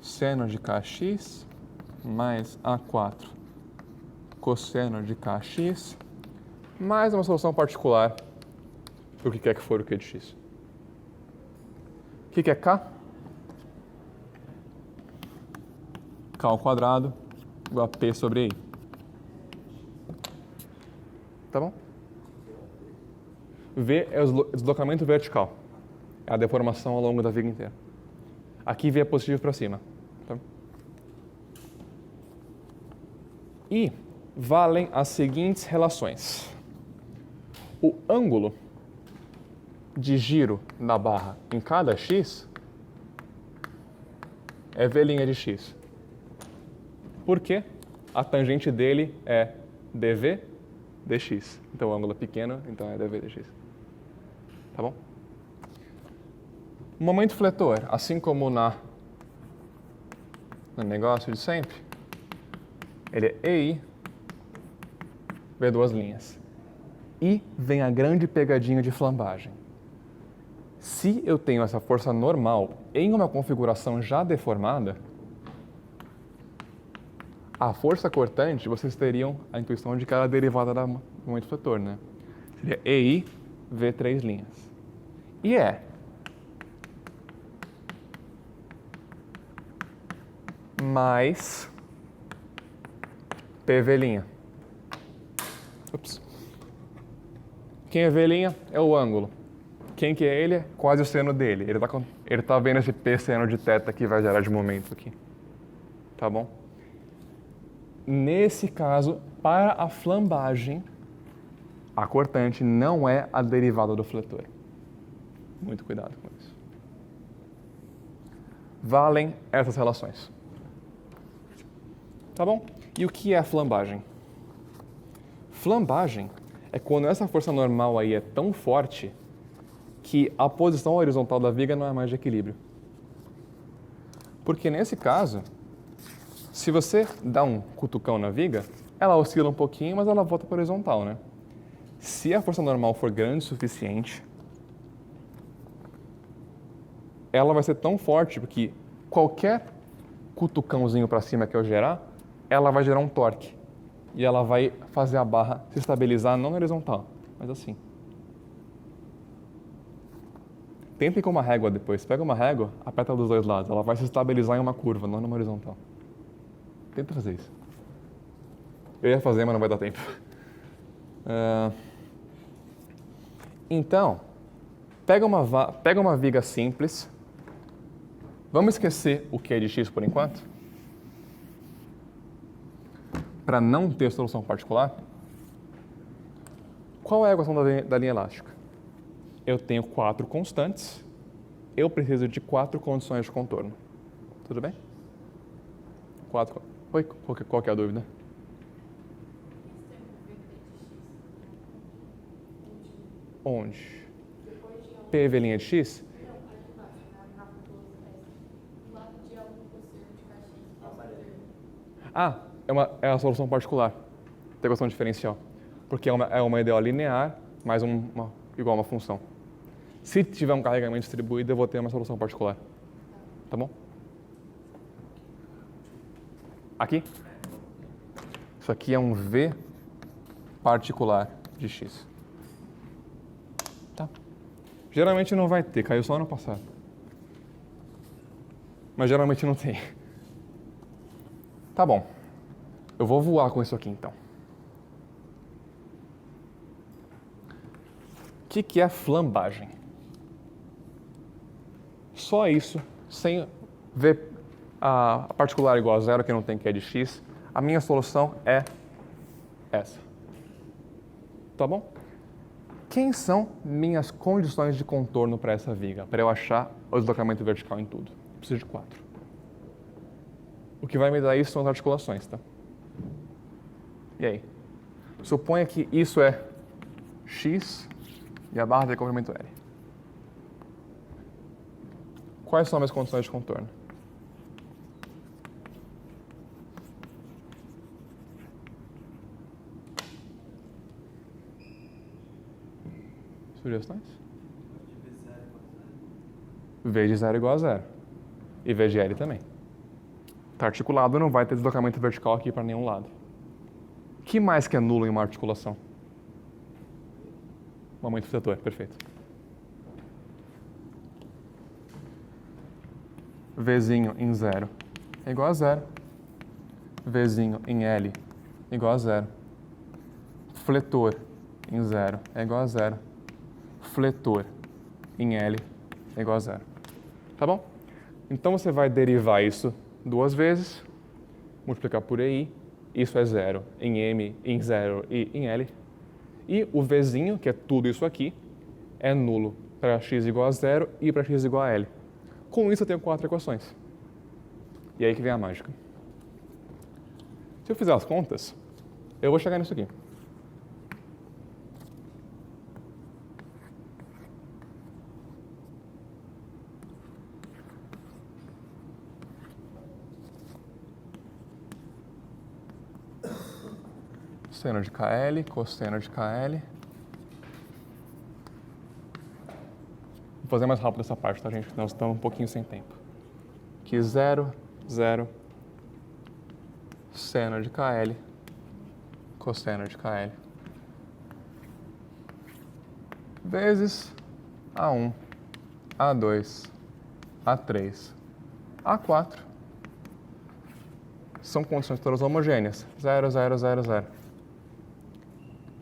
seno de kx, mais A4 cosseno de kx, mais uma solução particular do que quer que for o q de x. O que é k? K ao quadrado igual a P sobre I. Tá bom? V é o deslocamento vertical. É a deformação ao longo da viga inteira. Aqui V é positivo para cima. Tá? E valem as seguintes relações. O ângulo de giro da barra em cada x é V' de x. Por quê? A tangente dele é dv dx. Então o ângulo é pequeno, então é dv dx. Tá bom? O momento fletor, assim como no negócio de sempre, ele é EI, vê duas linhas. E vem a grande pegadinha de flambagem. Se eu tenho essa força normal em uma configuração já deformada, a força cortante, vocês teriam a intuição de que ela é derivada do momento fletor, né? Seria EI, V três linhas. E é mais PV'. Ups. Quem é V' é o ângulo. Quem que é ele? É quase o seno dele. Ele tá vendo esse P seno de θ que vai gerar de momento aqui. Tá bom? Nesse caso, para a flambagem, a cortante não é a derivada do fletor. Muito cuidado com isso. Valem essas relações. Tá bom? E o que é a flambagem? Flambagem é quando essa força normal aí é tão forte que a posição horizontal da viga não é mais de equilíbrio. Porque nesse caso, se você dá um cutucão na viga, ela oscila um pouquinho, mas ela volta para a horizontal, né? Se a força normal for grande o suficiente, ela vai ser tão forte que qualquer cutucãozinho para cima que eu gerar, ela vai gerar um torque. E ela vai fazer a barra se estabilizar não na horizontal, mas assim. Tentem com uma régua depois. Pega uma régua, aperta dos dois lados. Ela vai se estabilizar em uma curva, não numa horizontal. Tenta fazer isso. Eu ia fazer, mas não vai dar tempo. Então, pega uma viga simples. Vamos esquecer o que é de x por enquanto? Para não ter solução particular. Qual é a equação da linha elástica? Eu tenho 4 constantes. Eu preciso de 4 condições de contorno. Tudo bem? 4. Oi, qual que é a dúvida? Onde? PV' de x? É a solução particular da equação diferencial. Porque é uma ideal linear mais igual a uma função. Se tiver um carregamento distribuído, eu vou ter uma solução particular. Tá bom? Aqui? Isso aqui é um V particular de x. Tá? Geralmente não vai ter, caiu só ano passado. Mas geralmente não tem. Tá bom. Eu vou voar com isso aqui então. O que é flambagem? Só isso, sem ver a particular igual a zero, que não tem que é de x, a minha solução é essa. Tá bom? Quem são minhas condições de contorno para essa viga? Para eu achar o deslocamento vertical em tudo? Eu preciso de 4. O que vai me dar isso são as articulações, tá? E aí? Suponha que isso é x e a barra tem comprimento L. Quais são as minhas condições de contorno? Sugestões? De V0 igual a 0. V de 0 igual a 0. E V de L também. Está articulado, não vai ter deslocamento vertical aqui para nenhum lado. O que mais que é nulo em uma articulação? Momento fletor, perfeito. Vzinho em 0 é igual a 0. Vzinho em L é igual a 0. Fletor em 0 é igual a 0. Fletor em L é igual a 0. Tá bom? Então você vai derivar isso duas vezes, multiplicar por EI, isso é 0 em M, em 0 e em L. E o Vzinho, que é tudo isso aqui, é nulo para x igual a 0 e para x igual a L. Com isso eu tenho 4 equações. E aí que vem a mágica. Se eu fizer as contas, eu vou chegar nisso aqui. Seno de KL, cosseno de KL. Vou fazer mais rápido essa parte, tá, gente? Nós estamos um pouquinho sem tempo. Aqui 0, 0. Seno de KL, cosseno de KL. Vezes A1, A2, A3, A4. São condições todas homogêneas. 0, 0, 0, 0.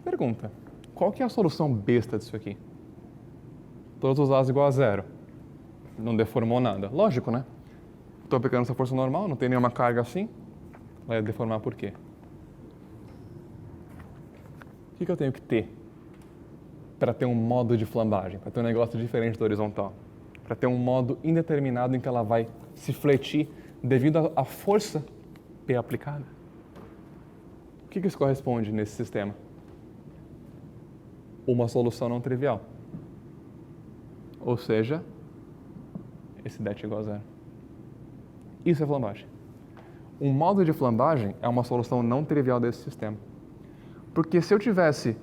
Pergunta, qual que é a solução besta disso aqui? Todos os lados igual a 0. Não deformou nada. Lógico, né? Estou aplicando essa força normal, não tem nenhuma carga assim. Vai deformar por quê? O que eu tenho que ter para ter um modo de flambagem, para ter um negócio diferente do horizontal? Para ter um modo indeterminado em que ela vai se fletir devido à força P aplicada? O que isso corresponde nesse sistema? Uma solução não trivial. Ou seja, esse det igual a 0. Isso é flambagem. Um modo de flambagem é uma solução não trivial desse sistema. Porque se eu tivesse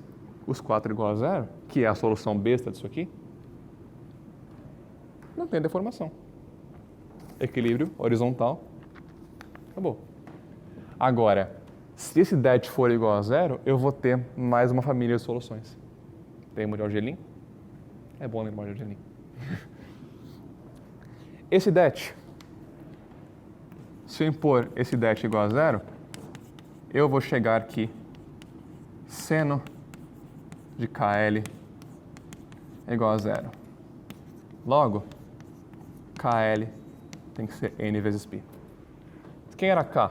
os 4 igual a 0, que é a solução besta disso aqui, não tem deformação. Equilíbrio horizontal, acabou. Agora, se esse det for igual a 0, eu vou ter mais uma família de soluções. Lembra de Argelin? É bom lembrar de Argelin. Esse det, se eu impor esse det igual a 0, eu vou chegar aqui, seno de KL é igual a 0. Logo, KL tem que ser N vezes π. Quem era K?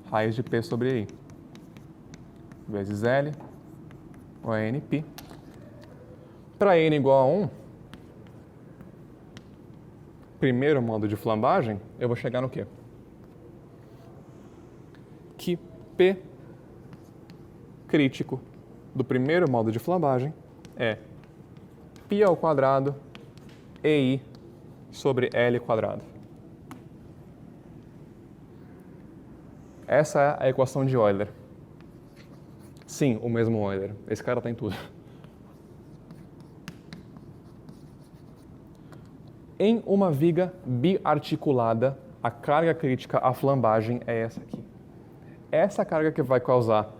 Raiz de P sobre I. Vezes L, ou é Nπ. Para N igual a 1, primeiro modo de flambagem, eu vou chegar no quê? Que P crítico do primeiro modo de flambagem é π ao quadrado EI sobre L quadrado. Essa é a equação de Euler. Sim, o mesmo Euler. Esse cara tem tudo. Em uma viga biarticulada, a carga crítica à flambagem é essa aqui. Essa carga que vai causar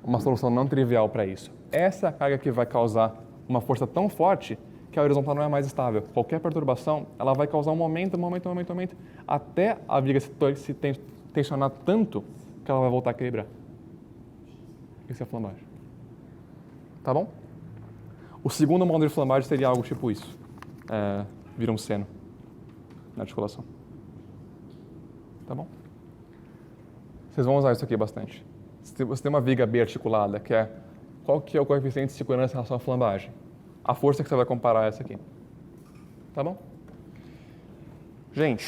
uma solução não trivial para isso. Essa é a carga que vai causar uma força tão forte que a horizontal não é mais estável. Qualquer perturbação, ela vai causar um momento, até a viga se tensionar tanto que ela vai voltar a equilibrar. Isso é flambagem. Tá bom? O segundo modo de flambagem seria algo tipo isso. Vira um seno na articulação. Tá bom? Vocês vão usar isso aqui bastante. Se você tem uma viga biarticulada, qual que é o coeficiente de segurança em relação à flambagem? A força que você vai comparar é essa aqui. Tá bom? Gente,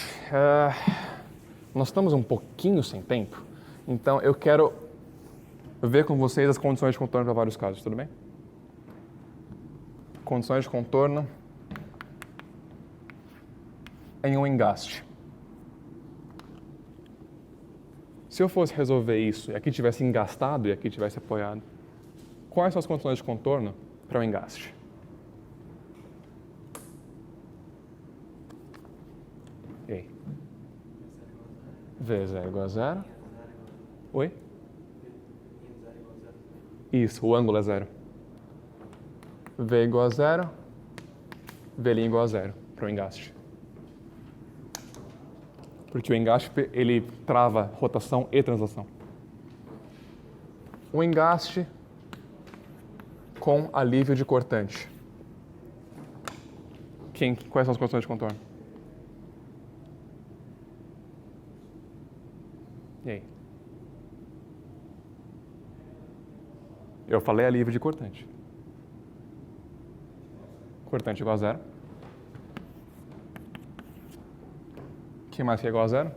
nós estamos um pouquinho sem tempo, então eu quero ver com vocês as condições de contorno para vários casos, tudo bem? Condições de contorno em um engaste. Se eu fosse resolver isso e aqui tivesse engastado e aqui tivesse apoiado, quais são as condições de contorno para o engaste? V0 igual a 0. Oi? V0 igual a 0 também. Isso, o ângulo é 0. V igual a 0. V' igual a 0 para o engaste. Porque o engaste ele trava rotação e translação. O engaste com alívio de cortante. Quais são as condições de contorno? E aí? Eu falei alívio de cortante. Cortante igual a 0. O que mais que é igual a 0?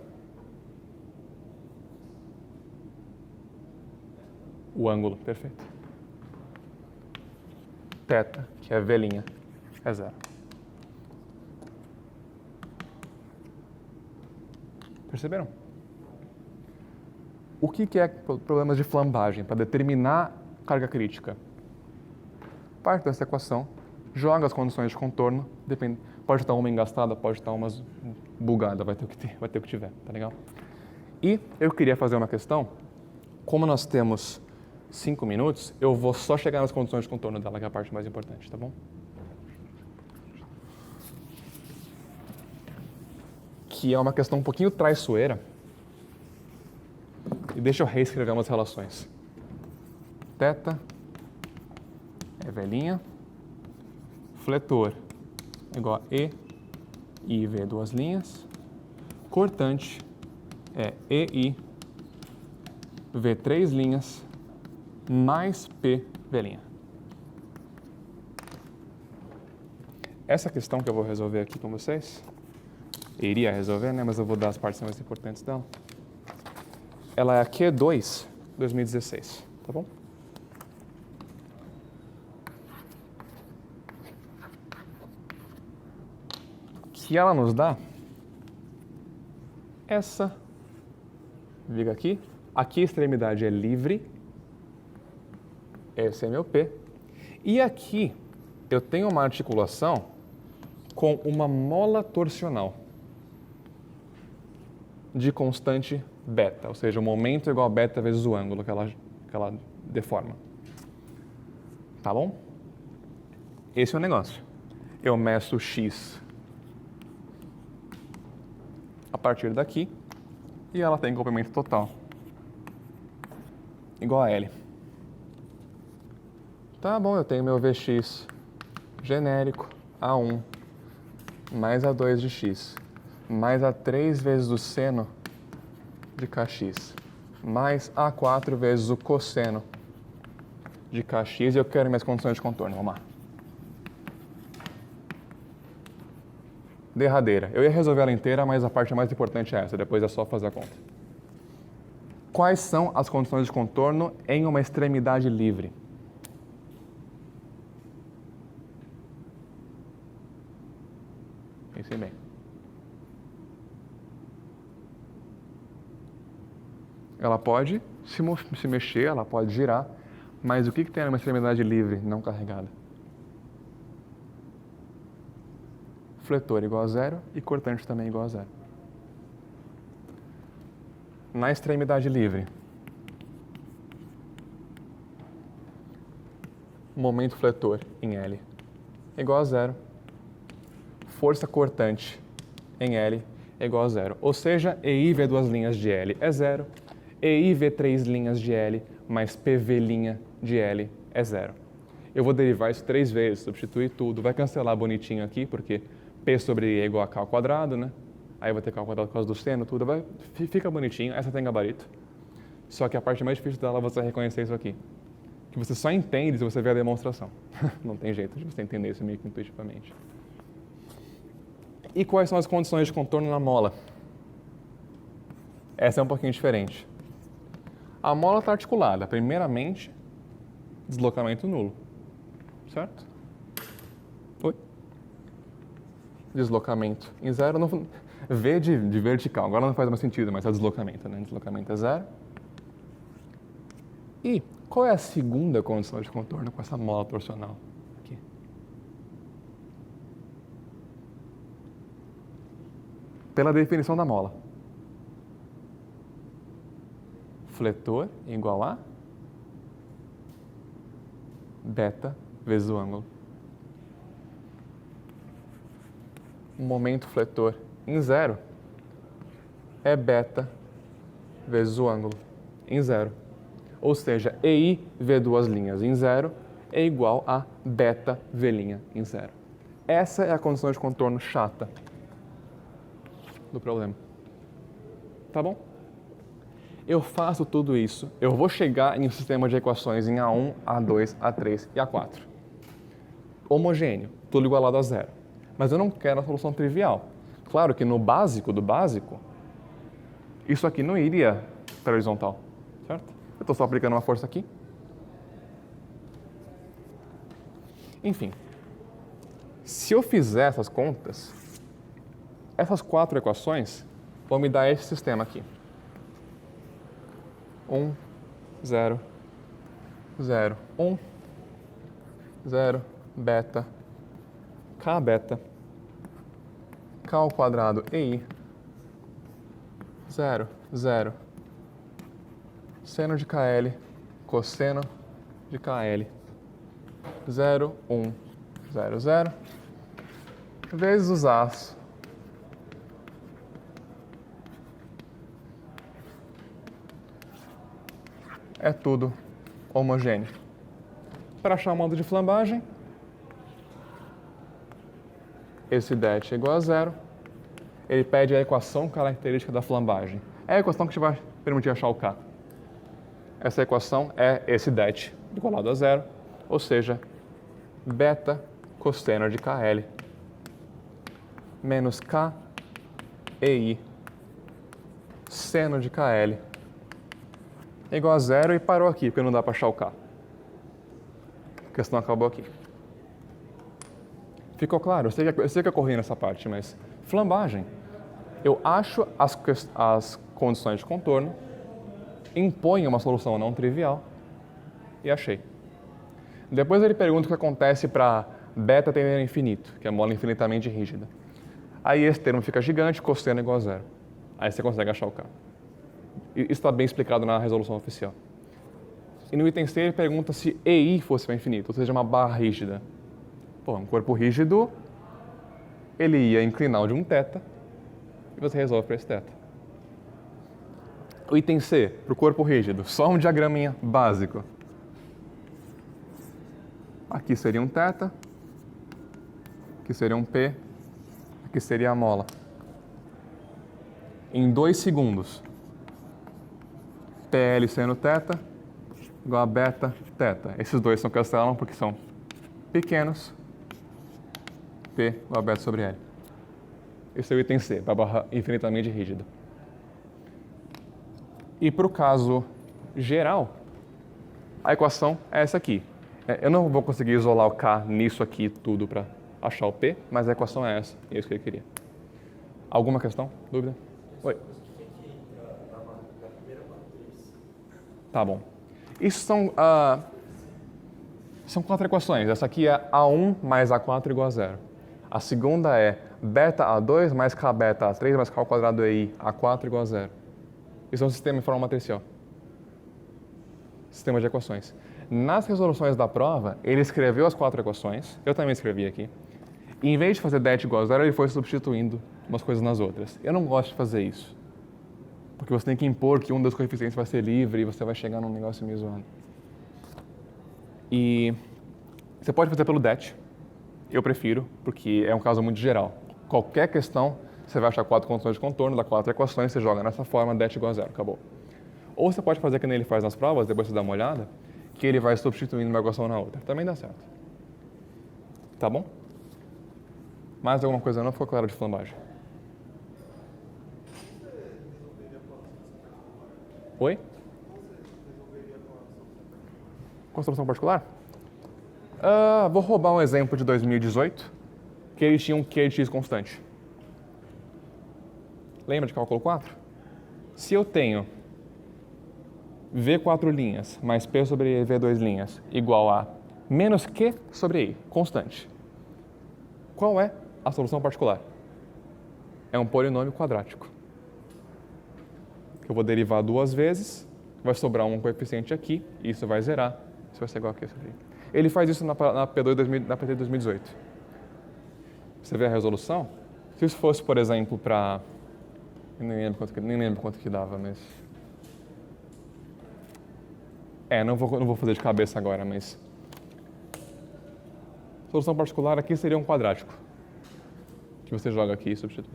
O ângulo, perfeito. Θ, que é V', é 0. Perceberam? O que é problemas de flambagem? Para determinar carga crítica. Parte dessa equação, joga as condições de contorno, depende, pode estar uma engastada, pode estar uma bugada, vai ter o que tiver, tá legal? E eu queria fazer uma questão, como nós temos 5 minutos, eu vou só chegar nas condições de contorno dela, que é a parte mais importante, tá bom? Que é uma questão um pouquinho traiçoeira. E deixa eu reescrever umas relações. Θ é V', fletor igual a E, IV duas linhas, cortante é EI, V três linhas, mais P, V'. Essa questão que eu vou resolver aqui com vocês, eu iria resolver, né? Mas eu vou dar as partes mais importantes dela. Ela é a Q2 2016, tá bom? Que ela nos dá essa viga aqui. Aqui a extremidade é livre. Esse é meu P. E aqui eu tenho uma articulação com uma mola torsional de constante beta, ou seja, o momento é igual a beta vezes o ângulo que ela deforma. Tá bom? Esse é o negócio. Eu meço X a partir daqui e ela tem comprimento total igual a L. Tá bom, eu tenho meu Vx genérico, A1 mais A2 de x, mais A3 vezes o seno de Kx, mais A4 vezes o cosseno de Kx, e eu quero minhas condições de contorno. Vamos lá. Derradeira. Eu ia resolver ela inteira, mas a parte mais importante é essa, depois é só fazer a conta. Quais são as condições de contorno em uma extremidade livre? Pensei bem. Ela pode se mexer, ela pode girar, mas o que tem numa extremidade livre não carregada? Fletor igual a 0 e cortante também igual a 0. Na extremidade livre, momento fletor em L igual a 0. Força cortante em L é igual a 0. Ou seja, EI duas linhas de L é 0. EI três linhas de L mais PV' de L é 0. Eu vou derivar isso 3 vezes, substituir tudo. Vai cancelar bonitinho aqui, porque P sobre I é igual a K ao quadrado, né? Aí vai ter K ao quadrado por causa do seno, tudo. Fica bonitinho. Essa tem gabarito. Só que a parte mais difícil dela é você reconhecer isso aqui. Que você só entende se você ver a demonstração. Não tem jeito de você entender isso meio que intuitivamente. E quais são as condições de contorno na mola? Essa é um pouquinho diferente. A mola está articulada. Primeiramente, deslocamento nulo. Certo? Oi? Deslocamento em 0. Não, V de vertical. Agora não faz mais sentido, mas é deslocamento, né? Deslocamento é 0. E qual é a segunda condição de contorno com essa mola torsional? Aqui. Pela definição da mola. fletor igual a beta vezes o ângulo. O momento fletor em zero é beta vezes o ângulo em zero. Ou seja, EI V duas linhas em zero é igual a beta V' em zero. Essa é a condição de contorno chata do problema. Tá bom? Eu faço tudo isso, eu vou chegar em um sistema de equações em A1, A2, A3 e A4. Homogêneo, tudo igualado a zero. Mas eu não quero a solução trivial. Claro que no básico do básico, isso aqui não iria para a horizontal, certo? Eu estou só aplicando uma força aqui. Enfim, se eu fizer essas contas, essas 4 equações vão me dar esse sistema aqui. 1, 0, 0, 1, 0, beta, k beta, k ao quadrado EI, 0, 0, seno de KL, cosseno de KL, 0, 1, 0, 0, vezes os A's, é tudo homogêneo. Para achar o modo de flambagem, esse det é igual a zero. Ele pede a equação característica da flambagem. É a equação que te vai permitir achar o K. Essa equação é esse det igualado a zero, ou seja, beta cosseno de KL menos K EI seno de KL é igual a zero e parou aqui, porque não dá para achar o K. A questão acabou aqui. Ficou claro? Eu sei que eu corri nessa parte, mas flambagem. Eu acho as condições de contorno, imponho uma solução não trivial e achei. Depois ele pergunta o que acontece para beta tendendo a infinito, que é mola infinitamente rígida. Aí esse termo fica gigante, cosseno é igual a zero. Aí você consegue achar o K. Isso está bem explicado na resolução oficial. E no item C ele pergunta se EI fosse para infinito, ou seja, uma barra rígida. Pô, um corpo rígido, ele ia inclinar o de um θ e você resolve para esse θ. O item C, para o corpo rígido, só um diagraminha básico. Aqui seria um θ, aqui seria um P, aqui seria a mola. Em 2 segundos, PL seno θ igual a beta θ. Esses dois são cancelados porque são pequenos. P igual a beta sobre L. Esse é o item C, para a barra infinitamente rígida. E para o caso geral, a equação é essa aqui. Eu não vou conseguir isolar o K nisso aqui tudo para achar o P, mas a equação é essa, e é isso que eu queria. Alguma questão? Dúvida? Oi. Tá bom. Isso são 4 equações. Essa aqui é A1 mais A4 igual a zero. A segunda é beta A2 mais K beta A3 mais K ao quadrado EI A4 igual a zero. Isso é um sistema em forma matricial. Sistema de equações. Nas resoluções da prova, ele escreveu as 4 equações. Eu também escrevi aqui. E em vez de fazer det igual a zero, ele foi substituindo umas coisas nas outras. Eu não gosto de fazer isso. Porque você tem que impor que um dos coeficientes vai ser livre e você vai chegar num negócio meio zoado. E você pode fazer pelo det. Eu prefiro, porque é um caso muito geral. Qualquer questão, você vai achar 4 condições de contorno, dá 4 equações, você joga nessa forma, det igual a zero, acabou. Ou você pode fazer que nem ele faz nas provas, depois você dá uma olhada, que ele vai substituindo uma equação na outra. Também dá certo. Tá bom? Mais alguma coisa não ficou claro de flambagem? Oi? Construção particular? Vou roubar um exemplo de 2018, que ele tinha um Q de x constante. Lembra de cálculo 4? Se eu tenho V4 linhas mais P sobre V2 linhas igual a menos Q sobre I, constante. Qual é a solução particular? É um polinômio quadrático. Que eu vou derivar 2 vezes vai sobrar um coeficiente aqui, e isso vai zerar, isso vai ser igual a isso aqui. Ele faz isso na P2 na PT 2018. Você vê a resolução? Se isso fosse, por exemplo, para... Nem lembro quanto que dava, mas... não vou fazer de cabeça agora, mas... Solução particular aqui seria um quadrático, que você joga aqui e substitui.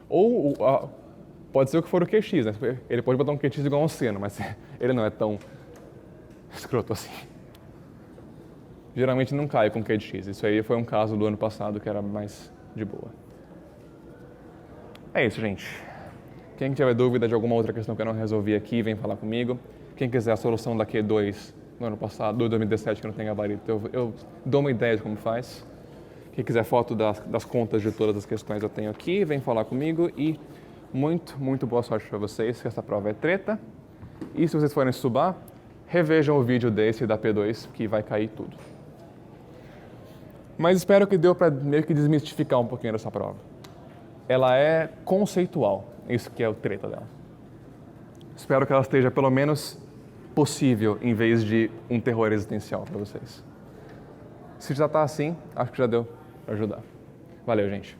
Ou pode ser o que for o QX, né? Ele pode botar um QX igual a um seno, mas ele não é tão escroto assim. Geralmente não cai com QX. Isso aí foi um caso do ano passado que era mais de boa. É isso, gente. Quem tiver dúvida de alguma outra questão que eu não resolvi aqui, vem falar comigo. Quem quiser a solução da Q2 no ano passado, do 2017, que não tem gabarito, eu dou uma ideia de como faz. Quem quiser foto das contas de todas as questões eu tenho aqui, vem falar comigo e muito boa sorte para vocês, que essa prova é treta. E se vocês forem estudar, revejam o vídeo desse da P2, que vai cair tudo. Mas espero que deu para meio que desmistificar um pouquinho dessa prova. Ela é conceitual, isso que é o treta dela. Espero que ela esteja pelo menos possível, em vez de um terror existencial para vocês. Se já está assim, acho que já deu para ajudar. Valeu, gente.